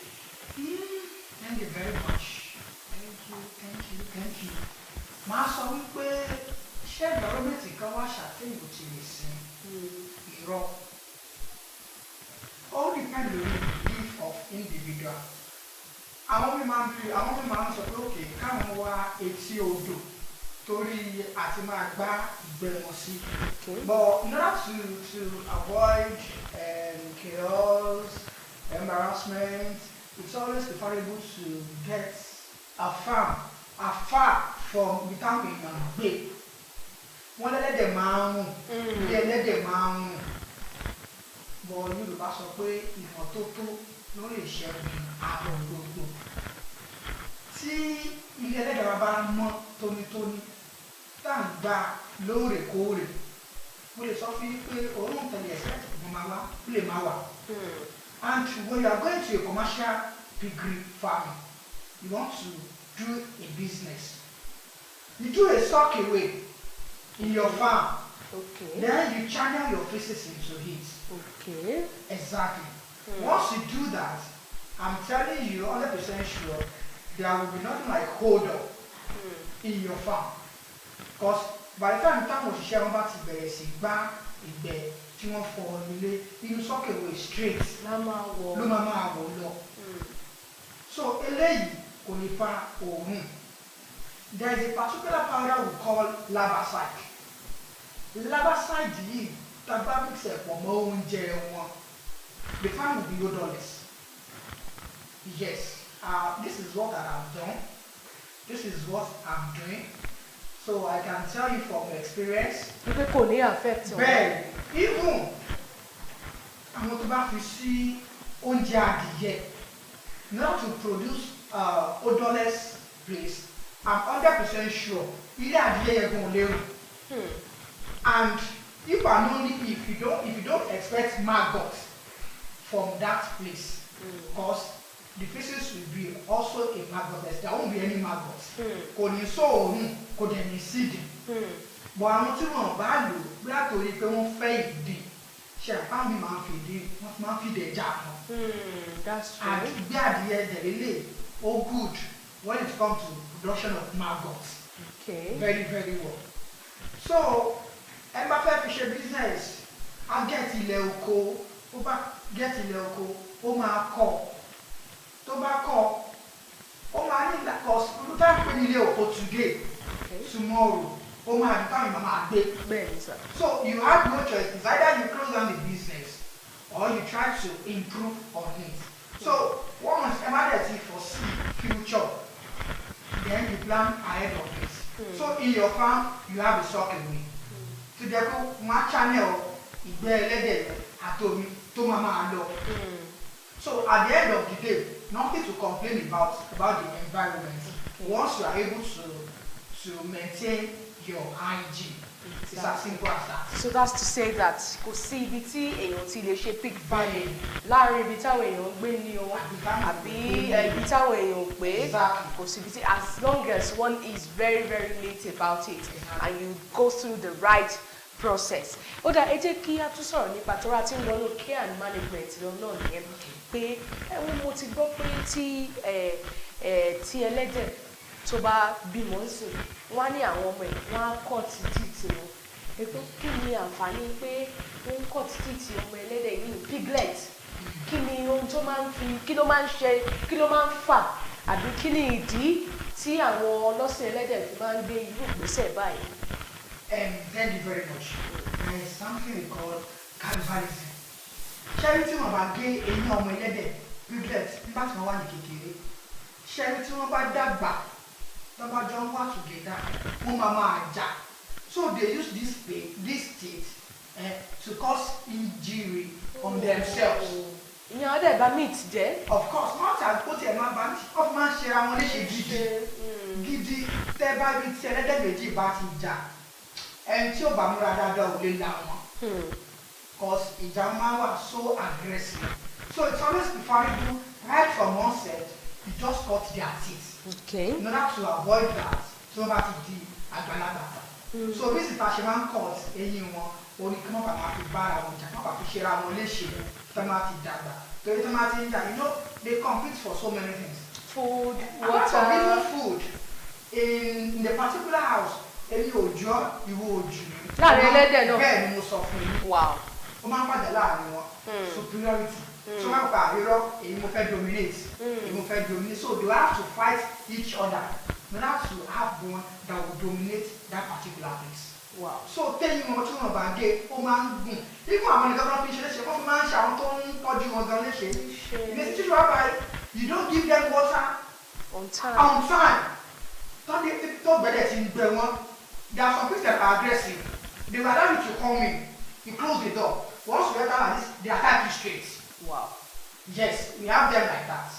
Thank you very much. Thank you. Màá sọ wípé ṣé environment kan wá ṣàtẹ̀yìn ti lè sin irọ́. All depend on the belief of individual. Àwọn mi máa ń sọ pé òkè káwọn wá etí odò torí àti máa gbá ìgbẹ́ wọn sí. But in order to avoid chaos, embarrassment, it's always preferable to get a farm afar from the town in Agbe. Wọ́n lẹ́lẹ́dẹ̀ máa ń rùn, bí ẹlẹ́dẹ̀ máa ń rùn. Bọ̀ Yorùbá sọ pé ìmọ́tótó ló lè ṣẹ́gun àrùn gbogbo. Tí ilé ẹlẹ́dẹ̀ bá mọ́ tónítóní, tá à ń gbà lóòrèkóòrè, mo lè sọ fún yín pé òórùn tẹ̀lé ẹ̀sẹ̀ ó lè máa wà. And when you are going to a commercial piggery farming, you want to do a business. You do a sock away in your farm. Okay. Then you channel your feces into it. Okay. Exactly. Once you do that, I'm telling you 100% sure there will be nothing like hold up in your farm. Because by the time òṣìṣẹ́ wọn bá ti bẹ̀rẹ̀ sí gbá ìgbẹ́ tí wọ́n fọ nílé, inú sock away straight ló máa wọ̀ lọ. So eléyìí kò ní fa òórùn. There is a particular powder we call larvicide. Larvicide yìí tàbá mix ẹ̀ pọ̀ mọ́ oúnjẹ wọn, the farm will be odorless. Yes, this is what I have done. This is what I'm doing. So I can tell you from experience. Pé kò ní affect wọn. Bẹ́ẹ̀ even àwọn tó bá fi sí oúnjẹ adìyẹ, in order to produce odorless place, I'm 100% sure ilé adìyẹ yẹn gan lérò. And if and only if you don't expect maggot from that place, because the feces will be also a maggot. There won't be any maggot. Kò ní sóòórùn, kò dẹ̀ ní seeding. bọ̀ àwọn tí wọ́n bá lò bí àtòrí pé wọ́n fẹ́ ìdí ṣe àpáwọn mi máa ń fi ìdí wọ́n máa ń fi ìdí ẹja kan. That's true. Àgbé adìyẹ dẹ̀lélẹ̀ ó good when it comes to production of maggots. Okay. Very very well. So ẹ bá fẹ́ fi ṣe business á get ilẹ̀ oko ó bá get ilẹ̀ oko ó máa kọ́ tó bá kọ́ ó máa ní ìdàkọ̀ ló tá ń pè ní ilé oko today tomorrow ó máa ní táwọn ìmọ̀ máa gbé. So you have no choice. It's either you close down the business or you try to improve on it. So once emergency foresee future, then you plan ahead of it. So in your farm you have a sock away. To jẹ́ kó wọ́n á channel ìgbẹ́ ẹlẹ́dẹ̀ àtomi tó máa lọ. So at the end of the day, nothing to complain about the environment. Once you are able to maintain your hygiene. It's as simple as that. So that's to say that kò sí ibi tí èèyàn ti lè ṣe pig farming láàrin ibi táwọn èèyàn gbé ní o àbí ibi táwọn èèyàn gbé kò sí ibi tí as long as one is very very neat about it and you go through the right process. Ó dà ẹ jẹ́ kí a tún sọ̀rọ̀ nípa tó rà tí ń lọ́nà care and management lọ náà nìyẹn pé mo ti gbọ́ pé tí ẹlẹ́dẹ̀ tó bá bímọ ńsìn wọ́n á ní àwọn ọmọ ẹ̀ wọ́n á kọ́ títí tiwọn ètò kí ni àǹfààní pé wọ́n ń kọ́ títí ti ọmọ ẹlẹ́dẹ̀ yìí piglet kí ni ohun tó máa ń fi kí ló máa ń ṣe kí ló máa ń fà àbí kí ni ìdí tí àwọn ọlọ́sìn ẹlẹ́dẹ̀ fi máa ń gbé irú ìgbésẹ̀ báyìí. Thank you very much. There is something we call cannibalism. Ṣẹ́rí tí wọ́n bá gé eyín ọmọ ẹlẹ́dẹ̀ piglet nígbà tí wọ́n wà ní kékeré ṣẹ́rí tí wọ́n bá dàgbà lọ́ba jọ ń wà together wọ́n máa jà. So they use this teeth to cause injury on themselves. Ìyẹn ọdẹ bá meat jẹ́. Of course, not as kó tiẹ̀ máa bá ọ máa ń ṣe ra wọn léṣe gidi tẹ́ bá bí tí ẹlẹ́dẹ̀ méjì bá ti jà ẹni tí ó bá múra dáadáa ò lè là wọn. Because ìjà máa wà so aggressive. So it's always preferable right from onset you just cut their teeth. Okay. In order to avoid that tí wọ́n bá ti di àgbàlagbà. So bí ìsìta ṣe máa ń cut eyín wọn orí kí wọ́n bá máa fi bára wọn jà wọ́n bá fi ṣe ra wọn léṣe tí wọ́n máa ti dàgbà. Torí tí wọ́n máa ti ń jà you know they compete for so many things. Food, water. Apart from even food in the particular house èmi ò jọ ìwọ òjò. Láàrin ẹlẹ́dẹ̀ náà. Bẹ́ẹ̀ ni mo sọ fún yín. Wow. Ó máa ń pàdé láàrin wọn. Superiority. So wọ́n gba irọ́ èyí mo fẹ́ dominate. Èyí mo fẹ́ dominate. So they have to fight each other. They have to have one that will dominate that particular place. Wow. So tẹ́yìn wọn tí wọ́n bá gé ó máa ń gùn. Even àwọn nìkan tó fi ṣe léṣe wọ́n fi máa ń ṣe àwọn tó ń tọ́jú wọn gan léṣe. Ìgbésí tí wọ́n bá you don't give them water on time. Tó gbẹ́dẹ̀ ti ń gbẹ wọn. There are some people that are aggressive. They will allow you to come in. You close the door. Once you enter like this, they attack you straight. Wow. Yes, we have them like that.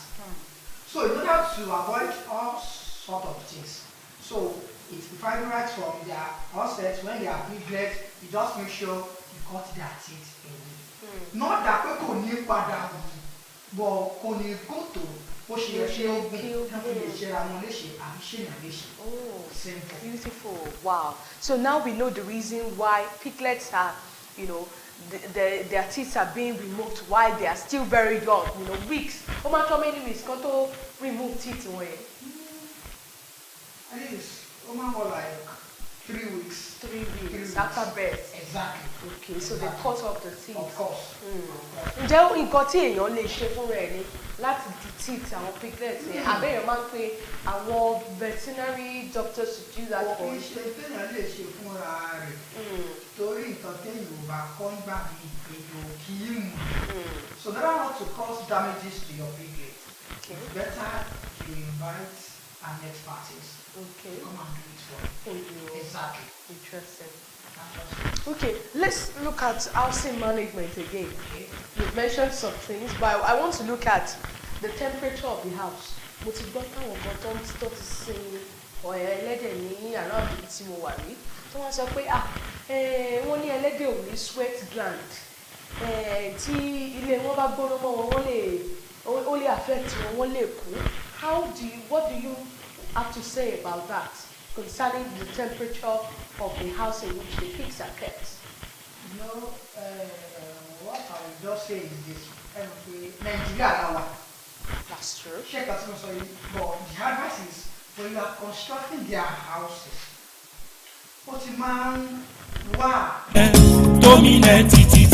So in order to avoid all sort of things, so it's preferable right from their onset when they are piglets, you just make sure you cut their teeth away. Not that we kò ní padà but kò ní go to ó ṣe yẹ ṣe ogun náà fi lè ṣe ra wọn léṣe àbí ṣe yàn léṣe. Oh, simple. Beautiful. Wow. So now we know the reason why piglets are, you know, their teeth are being removed while they are still very young, you know, weeks. How many weeks can to remove teeth away? At least, like 3 weeks. 3 weeks after birth. Exactly. Okay, so they cut off the teeth. Of course. Ǹjẹ́ nǹkan tí èèyàn lè ṣe fún rẹ̀ ni láti di teeth àwọn piglets yẹn? Àbẹ̀yẹ̀ máa ń pe àwọn veterinary doctors to do that for you. Òfin ṣe téèyàn lè ṣe fúnra rẹ̀. Torí nǹkan téèyàn ò bá kọ́ nígbà míì èèyàn kì í mú. So that not to cause damages to your piglet. Okay. It's better you invite an expertise. Okay. Come and do it for you. Thank you. Exactly. Interesting. Okay, let's look at housing management again. You've mentioned some things, but I want to look at the temperature of the house. Mo ti gbọ́ táwọn kan tó ti sin ẹlẹ́dẹ̀ ní around ibi tí mo wà rí. Tí wọ́n sọ pé wọ́n ní ẹlẹ́dẹ̀ ò ní sweat gland. Tí ilé wọn bá gbóná mọ́ wọn ó lè affect wọn lè kú. What do you have to say about that? concerning the temperature of the house in which the pigs are kept? What I will just say is this: Nigeria, That's true. check out sorry, but the advice is when you are constructing their houses, what man, wow. tómilẹ̀ títí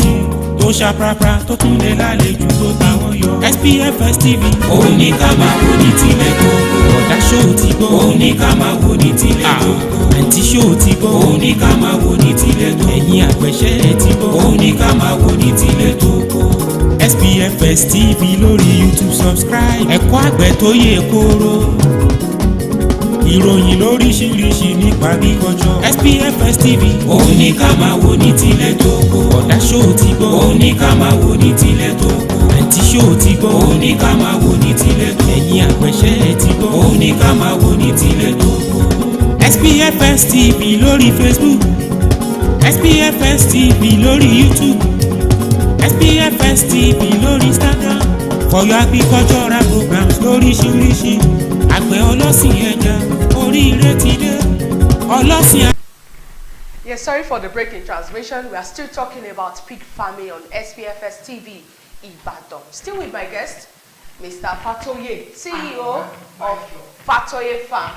tó ṣàprápra tó tún lè lálejò tó táwọn yọ. SPFS TV òun ní ká máa wò ní tilẹ̀ gbogbo. ọ̀dà ṣóò ti gbọ́ òun ní ká máa wò ní tilẹ̀ gbogbo. àǹtí ṣóò ti gbọ́ òun ní ká máa wò ní tilẹ̀ gbogbo. ẹ̀yin àgbẹ̀ṣẹ́ ẹ̀ ti gbọ́ òun ní ká máa wò ní tilẹ̀ gbogbo. SPFS TV lórí YouTube subscribe. ẹ̀kọ́ àgbẹ̀ tó yè kóró. ìròyìn lóríṣiríṣi nípa agriculture. SPFS TV òun ní ká máa wò ní tilẹ̀ tókò. ọ̀dà ṣóò ti gbọ́ òun ní ká máa wò ní tilẹ̀ tókò. àǹtí ṣóò ti gbọ́ òun ní ká máa wò ní tilẹ̀ tókò. ẹ̀yin àgbẹ̀ṣẹ́ ẹ̀ ti gbọ́ òun ní ká máa wò ní tilẹ̀ tókò. SPFS TV lórí Facebook, SPFS TV lórí YouTube, SPFS TV lórí Instagram for your agricultural programs lóríṣiríṣi. àgbẹ̀ ọlọ́sìn ẹja oríire ti dé ọlọ́sìn. Yes, sorry for the break in transmission. We are still talking about pig farming on SPFS TV Ibadan. Still with my guest, Mr. Fatoye, CEO of Fatoye Farm,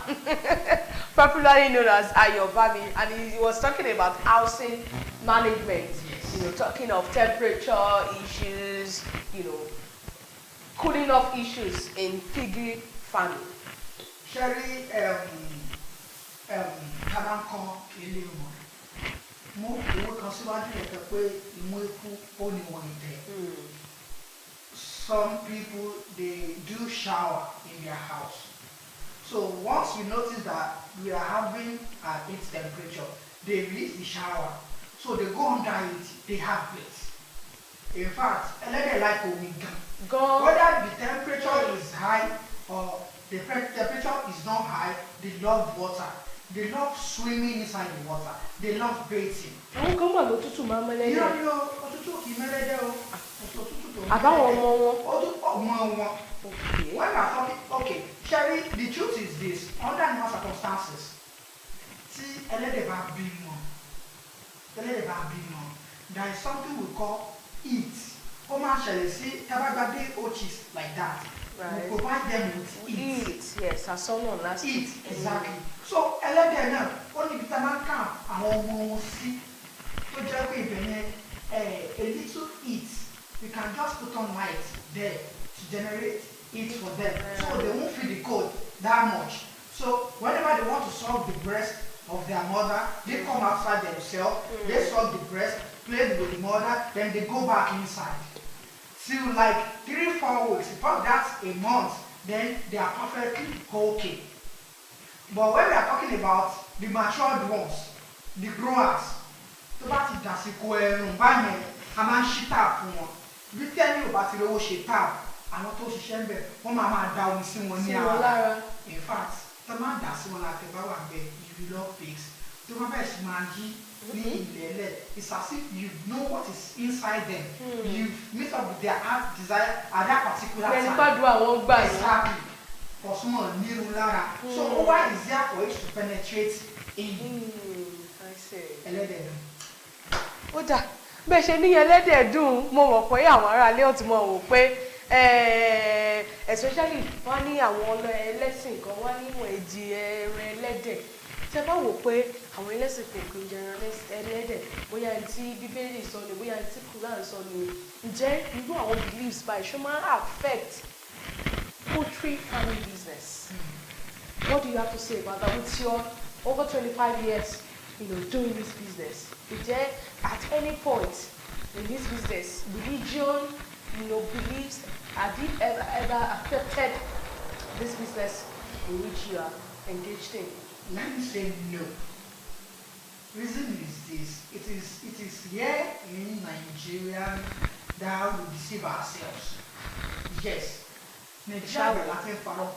popularly known as Ayobami, and he was talking about housing management. You know, talking of temperature issues, you know, cooling off issues in pig farming. Sherry, Kabanko, Ilimo. Mo kan síwájú ẹ̀ka pé ìmú ikú ó ní wọ́n ìtẹ̀. Some people, they do shower in their house. So once you notice that we are having an heat temperature, they release the shower. So they go under it, they have it. In fact, they like omega. Whether the temperature is high or the temperature is not high, they love water. They love swimming inside the water. They love bathing. Àwọn kan wà lótútù máa ń mẹ́lẹ́dẹ̀. Yóò òtútù kì í mẹ́lẹ́dẹ̀ o. Àbáwọn ọmọ wọn. Ọmọ wọn. When we are talking, okay, Sherry, the truth is this: under normal circumstances, tí ẹlẹ́dẹ̀ bá bímọ, there is something we call heat. Ó máa ṣẹlẹ̀ sí tábàgbàdé ochis like that. Right. We provide them with heat. Yes, as someone last Heat, exactly. So ẹlẹ́dẹ̀ náà ó ní ibi tá a máa ń kà àwọn ọmọ wọn sí tó jẹ́ pé ibẹ̀ yẹn a little heat we can just put on light there to generate heat for them, so they won't feel the cold that much. So whenever they want to suck the breast of their mother, they come outside themselves, they suck the breast, play with the mother, then they go back inside. Till like 3-4 weeks, because that's a month, then they are perfectly okay. But when we are talking about the matured ones, the growers, tó bá ti dàsìkò ẹ̀rùn báyẹn, a máa ń ṣí tap fún wọn. Bí tẹ́lẹ̀ ò bá ti rówó ṣe tap, àwọn tó ṣiṣẹ́ ń bẹ̀, wọ́n máa da omi sí wọn ní ara. In fact, tó máa dà sí wọn láti bá wà bẹ́ẹ̀, if you love pigs, tó máa bẹ̀rẹ̀ sí máa yí ní ilẹ̀ẹ́lẹ̀. It's as if you know what is inside them. You meet up with their heart desire at that particular time. Bẹ́ẹ̀ni gbàdúrà wọn gbà yín. Exactly. For someone nírun lára. So why is there for it to penetrate in? I see. Ẹlẹ́dẹ̀ dùn. Ó dà bẹ́ẹ̀ ṣe ní ẹlẹ́dẹ̀ dùn, mo mọ̀ pé àwọn aráalé ọ̀tún mọ̀ wò pé especially wọ́n ní àwọn ẹlẹ́sìn kan wọ́n ní ìwọ̀n èjì ẹran ẹlẹ́dẹ̀. Ṣé bá wò pé àwọn ẹlẹ́sìn kò kí ń jẹran ẹlẹ́dẹ̀ bóyá ẹni tí Bíbélì sọ ni bóyá ẹni tí Kùránì sọ ni, ǹjẹ́ irú àwọn beliefs báyìí ṣó máa affect poultry farming business? What do you have to say about that with your over 25 years, you know, doing this business? Is there at any point in this business, religion, you know, beliefs, have you ever affected this business in which you are engaged in? Let me say no. Reason is this: it is here in Nigeria that we deceive ourselves. Yes. Nigeria Latin farm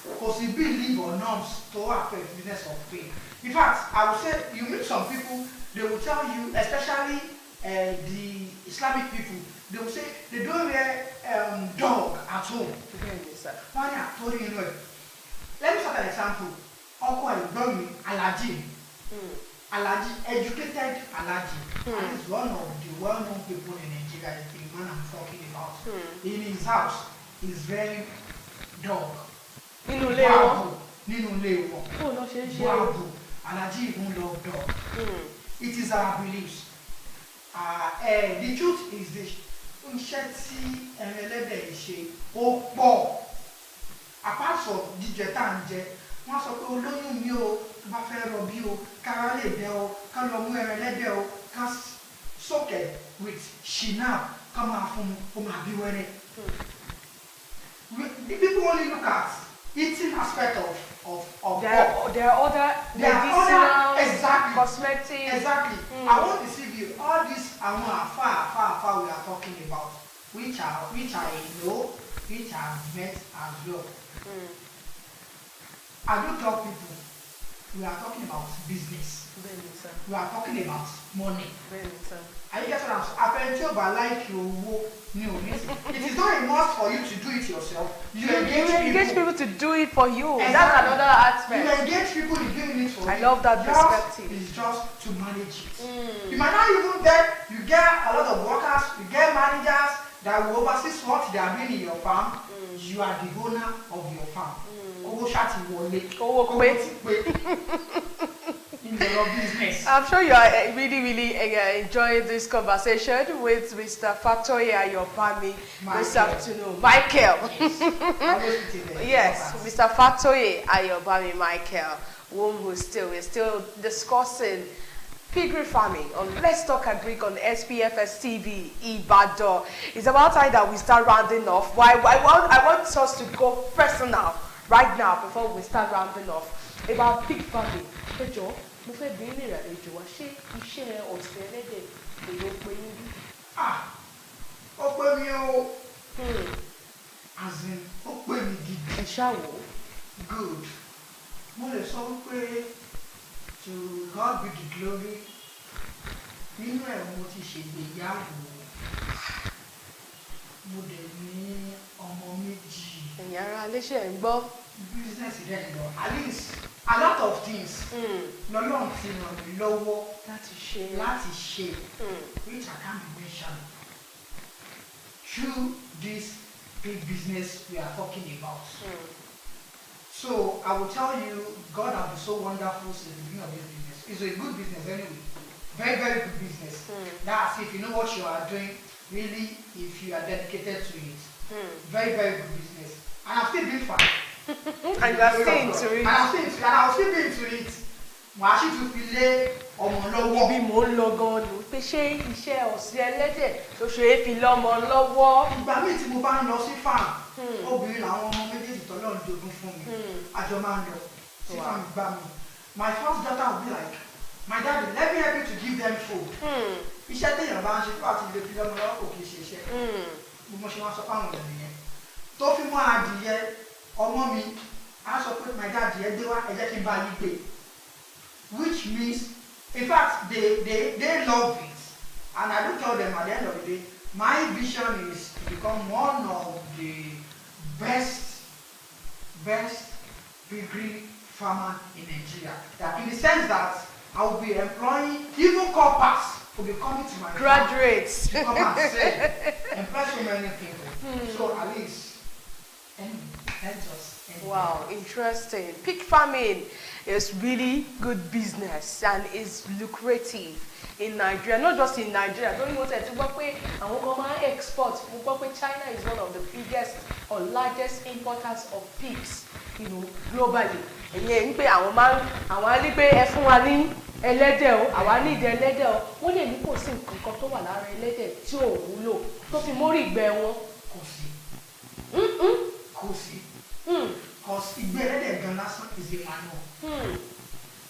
because we believe or norms to affect business of pig. In fact, I would say you meet some people, they will tell you, especially the Islamic people, they will say they don't wear dog at home. Why not? Let me start an example. ọkọ ẹ̀gbọ́n mi Alhaji. Alhaji, educated Alhaji. And is one of the well-known people in Nigeria, the man I'm talking about. In his house, he's very dog. Nínú ilé wọn. Nínú ilé wọn. Oh, no, she. Alhaji even love dog. It is our beliefs. The truth is this. Iṣẹ́ tí ẹlẹ́dẹ̀ ṣe ó pọ̀. Apart from jíjẹ tá à ń jẹ, wọ́n sọ pé olóyún mi o, tó bá fẹ́ rọbí o, kára lè bẹ́ o, ká lọ mú ẹlẹ́dẹ̀ o, ká sókè with shinap, ká máa fún o máa bí wẹ́rẹ́. The people only look at eating aspect of there are other medicinal, cosmetic. Exactly. I won't deceive you. All these far we are talking about, which I know, which I have met as well. I do tell people, we are talking about business. We are talking about money. Are you getting what I'm saying? Like it is not a must for you to do it yourself. You engage people to do it for you. Exactly. That's another aspect. You engage people in doing it for you. I love that perspective. It's just to manage it. You might not even you get a lot of workers, you get managers that will oversee what they are doing in your farm. You are the owner of your farm. In your business. I'm sure you are really enjoying this conversation with Mr. Fatoye Ayobami this afternoon. Michael. Yes, Mr. Fatoye Ayobami Michael, whom we're still discussing piggery farming on Let's Talk Agric on SPFS TV Ibadan. It's about time that we start rounding off. I want us to go personal right now before we start rounding off about pig farming. Mo fẹ́ bí ní ìrìnàjò wa ṣé iṣẹ́ ọ̀sẹ̀ ẹlẹ́dẹ̀ èyí ó pé yín bí? Ó pé mi o. As in, ó pé mi gidi. Ẹ ṣáà wò ó. Good. Mo lè sọ wípé to God be the glory. Nínú ẹ̀ mo ti ṣègbéyàwó. Mo dẹ̀ ní ọmọ méjì. Ẹ̀yin ará iléeṣẹ́ ń gbọ́. Business rẹ̀ lọ. At least a lot of things. Lọ́lọ́run ti ràn mí lọ́wọ́ láti ṣe which I can't be mentioned through this big business we are talking about. So I will tell you, God has been so wonderful since the beginning of this business. It's a good business anyway. Very, very good business. That's if you know what you are doing, really, if you are dedicated to it. Very, very good business. And I've still been fine. And you are still into it. And I'll still be into it. Màá sì tún fi lé ọmọ lọ́wọ́. Ibi mò ń lọ gan ni pé ṣé iṣẹ́ ọ̀sìn ẹlẹ́dẹ̀ tó ṣe é fi lọ́mọ lọ́wọ́. Ìgbà míì tí mo bá ń lọ sí farm, obìnrin làwọn ọmọ méjèèjì tọ́lọ́run jogún fún mi. Àjọ máa ń lọ sí farm gbà mí. My first daughter will be like, my daddy, let me help you to give them food. Iṣẹ́ téèyàn bá ń ṣe tó àti lè fi lọ́mọ lọ́wọ́ kò kì í ṣe iṣẹ́. Mo ṣe wá sọ fáwọn ènìyàn nìyẹn. Tó fi mọ́ adìyẹ ọmọ mi, á sọ pé my daddy ẹ dé wá ẹ jẹ́ kí n bá yí gbé. Which means, in fact, they love it. And I do tell them at the end of the day, my vision is to become one of the best piggery farmer in Nigeria. That in the sense that I will be employing even corpers to be coming to my graduates farm to come and sell, employ so many people. So at least, wow, interesting. Pig farming is really good business and is lucrative in Nigeria. Not just in Nigeria. Don't even say to export. China is one of the biggest or largest importers of pigs, globally. And yẹn pé àwọn á ní pé ẹ fún wa ní ẹlẹ́dẹ̀ o, àwa ní ìdí ẹlẹ́dẹ̀ o. Wọ́n lè ní kò sí nǹkan tó wà lára ẹlẹ́dẹ̀ tí ò wúlò tó fi mórí ìgbẹ́ wọn. Kò sí. Because ìgbẹ́ ẹlẹ́dẹ̀ gan lásán is a manure.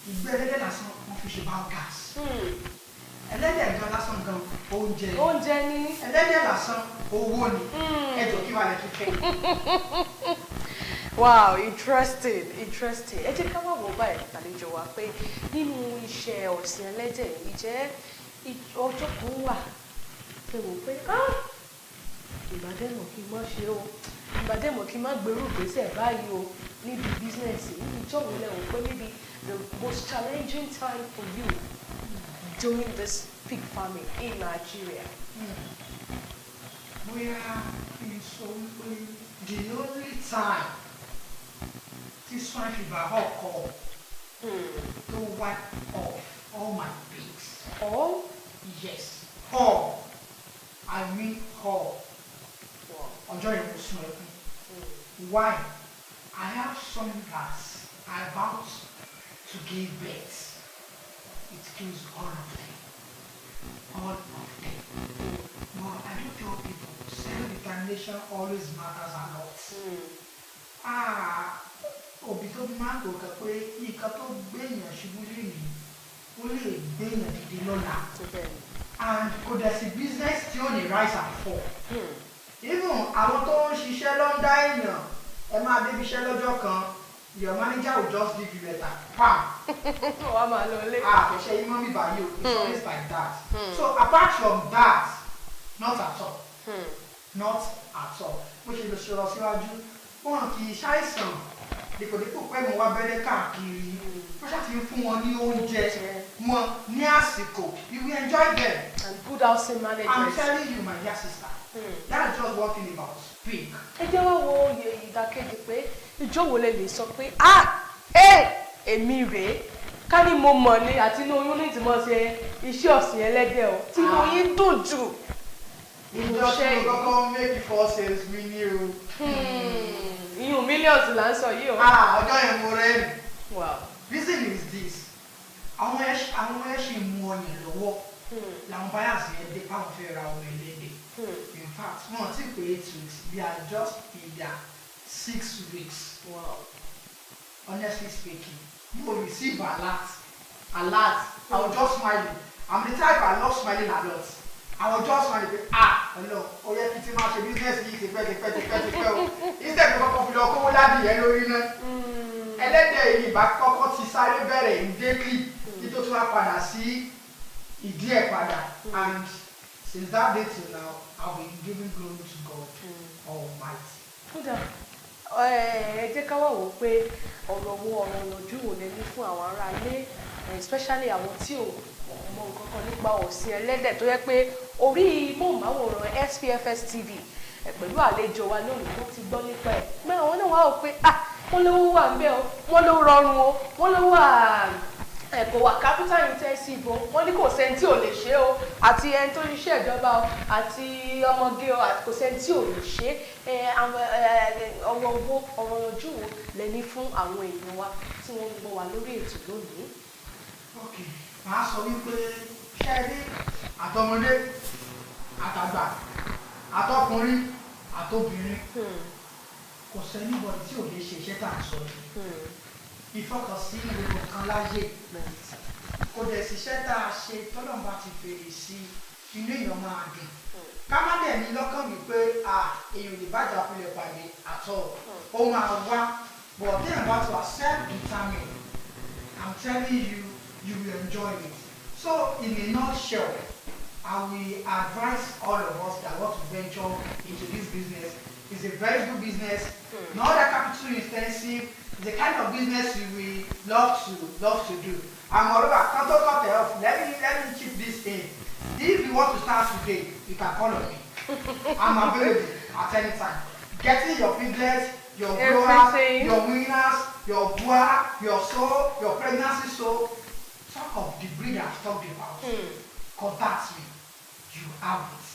Ìgbẹ́ ẹlẹ́dẹ̀ lásán wọ́n fi ṣe biogas. Ẹlẹ́dẹ̀ gan lásán gan oúnjẹ. Oúnjẹ ni. Ẹlẹ́dẹ̀ lásán owó ni. Ẹjọ́ kí wàá lè fi fẹ́. Wow, interesting. Ẹ jẹ́ ká wá wò báyìí àlejò wa pé nínú iṣẹ́ ọ̀sìn ẹlẹ́dẹ̀ yìí jẹ́ ọjọ́ kan wà pé wò pé ìbádẹ́mọ̀ kí n má ṣe o ìbádẹ́mọ̀ kí n má gbèrú ìgbésẹ̀ báyìí o níbi bísínẹ́sì níbi ìjọ́wò lẹ́wọ̀n pé maybe the most challenging time for you doing this pig farming in Nigeria. Bóyá kí n sọ wípé the only time tí swine fever ọkọ̀ to wipe off all my pigs. All? Yes, all. I mean all. Ọjọ́ yẹn mo sún ẹkún. Why? I have some that are about to give birth. It kills all of them. All of them. But I don't tell people, self-determination always matters a lot. Òbí tó máa ń gbòkè pé nǹkan tó gbéyàn ṣubú léyìí ó lè gbéyàn dìde lọ́la. And kò dẹ̀ sí business tí ó lè rise and fall. Even àwọn tó ń ṣiṣẹ́ lọ́ndà èèyàn ẹ máa débi iṣẹ́ lọ́jọ́ kan your manager will just give you letter pam. Wàá máa lọ ilé. Àfẹsẹ̀ yìí mọ́ mi báyìí o it's always like that. So apart from that not at all. Not at all. Bó ṣe lọ ṣe lọ síwájú wọn kì í ṣàìsàn dípòdípò pé mo wá bẹ́rẹ́ káàkiri wọ́n ṣáà ti ń fún wọn ní oúnjẹ wọn ní àsìkò you will enjoy them. And good housing management. I'm telling you my dear sister. That's just one thing about pig. Ẹ jẹ́ wá wo oyè ìdákejì pé ìjọ́wò lè sọ pé èmi rèé ká ní mo mọ̀ ni àti inú oyún ní ìtìmọ̀ ṣe iṣẹ́ ọ̀sìn ẹlẹ́dẹ̀ o tí mo yín dùn jù. Ìjọsìn kọ́kọ́ make for sales mi ní o. Iyùn millions là ń sọ yìí o. Ọjọ́ yẹn mo rẹ́ ni. Wow. Reason is this. Àwọn ẹṣin mú ọyàn lọ́wọ́. Làwọn buyers yẹn dé báwọn fẹ́ ra ọmọ ẹlẹ́dẹ̀. In fact, wọ́n ti pé 8 weeks. They are just in their 6 weeks. Wow. Honestly speaking, you will receive alert. I was just smiling. I'm the type I love smiling a lot. I was just smiling. Hello. Oh yeah, kìtì máa ṣe business yìí ti pẹ́ o. Instead of kọ́kọ́ fi lọ kówó láti yẹn lórí náà. Ẹlẹ́dẹ̀ yìí ìbá kọ́kọ́ ti sáré bẹ̀rẹ̀ immediately. Nítorí tí wọ́n padà sí ìdí ẹ̀ padà. And since that day till now, I've been giving glory to God Almighty. Kódà ẹ jẹ́ ká wá wò ó pé ọ̀rọ̀ ọ̀nàjú wo lè ní fún àwọn ará ilé especially àwọn tí ò mọ nǹkan kan nípa ọ̀sìn ẹlẹ́dẹ̀ tó yẹ pé orí móhùnmáwòrán SPFS TV pẹ̀lú àlejò wa lónìí wọ́n ti gbọ́ nípa ẹ̀ pé àwọn náà wá wò pé wọ́n lówó wà ń bẹ̀ o wọ́n ló rọrùn o wọ́n ló wà kò wà capital intensive o wọ́n ní kò sẹ́ni tí ò lè ṣe o àti ẹni tó ṣiṣẹ́ ìjọba o àti ọmọge o àti kò sẹ́ni tí ò lè ṣe ọ̀rọ̀ ojú wo lẹ ní fún àwọn èèyàn wa tí wọ́n ń gbọ́ wa lórí ètò lónìí. Ok, màá sọ wípé ṣé ẹ rí àtọmọdé àtàgbà àtọkùnrin àtobìnrin kò sẹ́ni bọ̀dì tí ò lè ṣe iṣẹ́ tá à ń sọ yìí. Ìfọkànsí gbogbo kan láyé kò dẹ̀ síṣẹ́ tá a ṣe tọ́lọ́mù bá ti fèrè sí inú èèyàn máa dùn ká má dẹ̀ ní lọ́kàn wípé èèyàn lè bàjẹ́ àpilẹ̀ pàdé àtọ̀ ó máa wá but then about to self-determined I'm telling you you will enjoy it. So in a nutshell I will advise all of us that want to venture into this business. It's a very good business, not that capital intensive. The kind of business you will love to do. And moreover, cut off. Let me keep this in. If you want to start today, you can call on me. I'm available at any time. Getting your piglets, your growers, your winners, your boa, your soul, your pregnancy soul. Talk of the breed I've talked about. Contact me. You have it.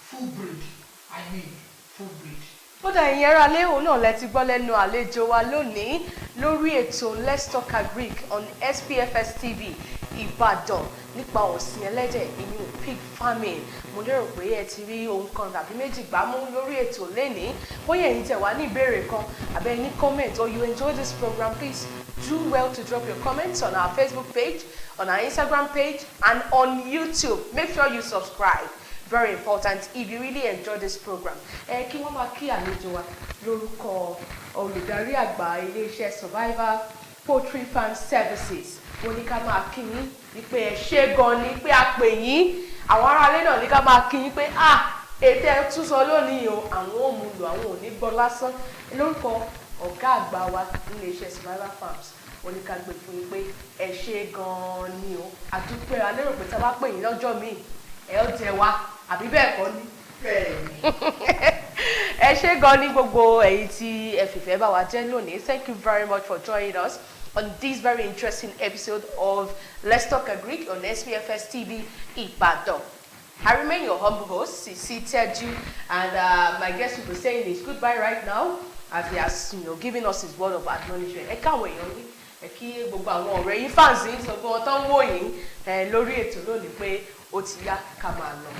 Full breed. I mean, full breed. Kódà ìyẹn ara léhùn náà lẹ ti gbọ́ lẹ́nu àlejò wa lónìí lórí ètò Let's Talk Agric on SPFS TV Ìbàdàn nípa ọ̀sìn ẹlẹ́dẹ̀ ìyún pig farming. Mo lérò pé ẹ ti rí ohun kan tàbí méjì gbámú lórí ètò lénìí. Bóyá ẹ̀yin tẹ̀ wá ní ìbéèrè kan àbẹ́ ní comment or you enjoy this program, please do well to drop your comments on our Facebook page, on our Instagram page and on YouTube. Make sure you subscribe. Very important if you really enjoy this program. Kí wọ́n máa kí àlejò wa lórúkọ olùdarí àgbà iléeṣẹ́ Survivor Poultry Farm Services. Wọ́n ní ká máa kí yín ní pé ẹ ṣé gan ni pé a pè yín. Àwọn aráalé náà ní ká máa kí yín pé ètò tún sọ lónìí o àwọn òmùlò àwọn ò ní gbọ́ lásán lórúkọ ọ̀gá àgbà wa nílé iṣẹ́ Survival Farms oníkàgbé fún yín pé ẹ ṣe gan-an ni o àdúpẹ́ alérò pé tá a bá pè yín lọ́jọ́ míì ẹ ó jẹ wá àbí bẹ́ẹ̀ kọ́ ni. ẹ ṣe gan ni gbogbo èyí tí ẹ fìfẹ́ bá wa jẹ́ lónìí. Thank you very much for joining us on this very interesting episode of Let's Talk Agric on SPFS TV Ibadan. I remain your humble host, Sisi Teju, and my guest will be saying his goodbye right now as he has, given us his word of admonishment. Ẹ káwọn èèyàn yín, ẹ kí gbogbo àwọn ọ̀rẹ́ yín fans yín sọ pé wọ́n tán wò yín lórí ètò lónìí pé ó ti yá ká máa lọ.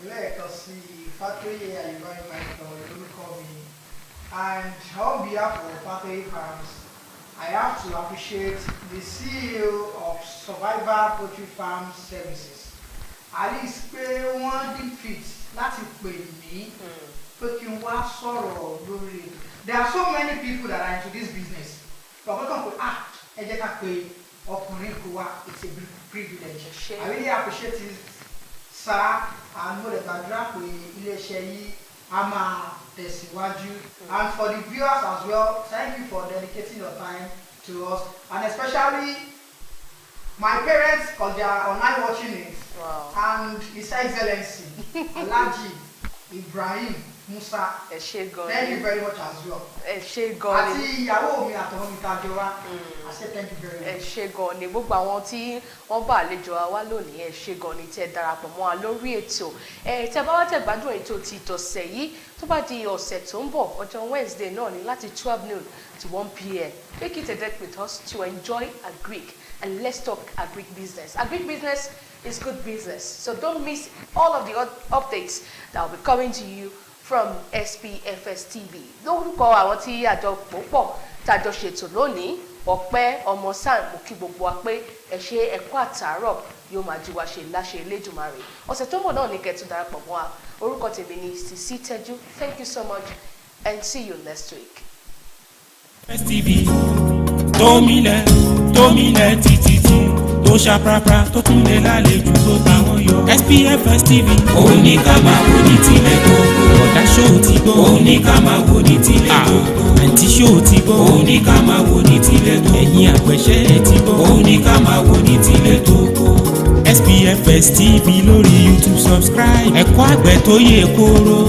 Lẹ́ẹ̀kan sí Fatoye Ayuba Michael lórúkọ mi, and on behalf of Fatoye Farms, I have to appreciate the CEO of Survival Poultry Farm Services. Alice pé wọ́n dín fit láti pè mí pé kí n wá sọ̀rọ̀ lórí. There are so many people that are into this business. Bàbá kan pé ẹ jẹ́ ká pé ọkùnrin kò wá, it's a privilege. I really appreciate it, sir, and mo lè gbàdúrà pé iléeṣẹ́ yìí á máa tẹ̀síwájú. And for the viewers as well, thank you for dedicating your time to us, and especially my parents, because they are online watching it. Wow. And His Excellency Alhaji Ibrahim Musa. Thank you very much as well. Àti ìyàwó mi àtọmọ mi tá jọ wá. I say thank you very much. Ẹ ṣé gan ni gbogbo àwọn tí wọ́n bá àlejò wa lónìí, ẹ ṣé gan ni tẹ́ darapọ̀ mọ́ wa lórí ètò. Tẹ́ bá wá tẹ́ gbádùn ètò ti tọ̀sẹ̀ yìí tó bá di ọ̀sẹ̀ tó ń bọ̀ ọjọ́ Wednesday náà ni láti 12 noon to 1 p.m. Make it a date with us to enjoy Agric and let's talk Agric business. Agric business is good business. So don't miss all of the updates that will be coming to you from SPFS TV. Lórúkọ àwọn tí àjọ pòpọ̀ tàjọ ṣètò lónìí, Ọpẹ́ ọmọ Sam mo kí gbogbo wa pé ẹ ṣé ẹ kú àtàárọ̀ yóò máa jí wa ṣe láṣẹ Elédùmarè. Ọ̀sẹ̀ tó ń bọ̀ náà ní kẹ́ tún darapọ̀ mọ́ wa. Orúkọ tèmi ni Sisi Teju. Thank you so much and see you next week. STV tómilẹ̀ títí tó ṣàprápra tó tún lè lálejò tó bá wọn yọ. SPFS TV òun ní ká máa wò ní tilẹ̀ gbogbo. ọ̀dà ṣóò ti gbó òun ní ká máa wò ní tilẹ̀ gbogbo. àǹtí ṣóò ti gbó òun ní ká máa wò ní tilẹ̀ gbogbo. ẹ̀yin àpẹ̀ṣẹ́ ti gbó òun ní ká máa wò ní tilẹ̀ gbogbo. SPFS TV lórí YouTube subscribe. ẹ̀kọ́ àgbẹ̀ tó yè kóró.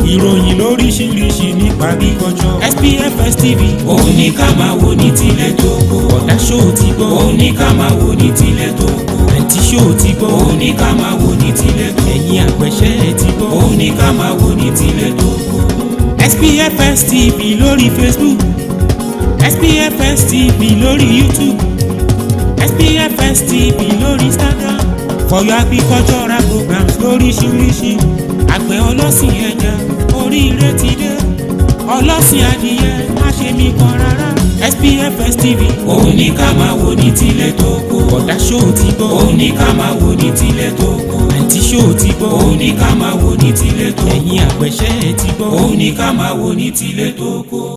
ìròyìn lóríṣiríṣi nípa agriculture. SPFS TV òun ní ká máa wò ní tilẹ̀ tókò. ọ̀dà ṣóò ti gbọ́ òun ní ká máa wò ní tilẹ̀ tókò. àǹtí ṣóò ti gbọ́ òun ní ká máa wò ní tilẹ̀ tókò. ẹ̀yin àpẹ̀ṣẹ́ ti gbọ́ òun ní ká máa wò ní tilẹ̀ tókò. SPFS TV lórí Facebook, SPFS TV lórí YouTube, SPFS TV lórí Instagram for your agricultural programs lóríṣiríṣi. àgbẹ̀ ọlọ́sìn ẹja oríire ti dé, ọlọ́sìn adìyẹ má ṣe mí kan rárá. SPFS TV òun ní ká máa wò ní tilẹ̀ tókò. ọ̀dà ṣóò ti gbọ́ òun ní ká máa wò ní tilẹ̀ tókò. àǹtí ṣóò ti gbọ́ òun ní ká máa wò ní tilẹ̀ tókò. ẹ̀yin àpẹ̀ṣẹ́ ti gbọ́ òun ní ká máa wò ní tilẹ̀ tókò.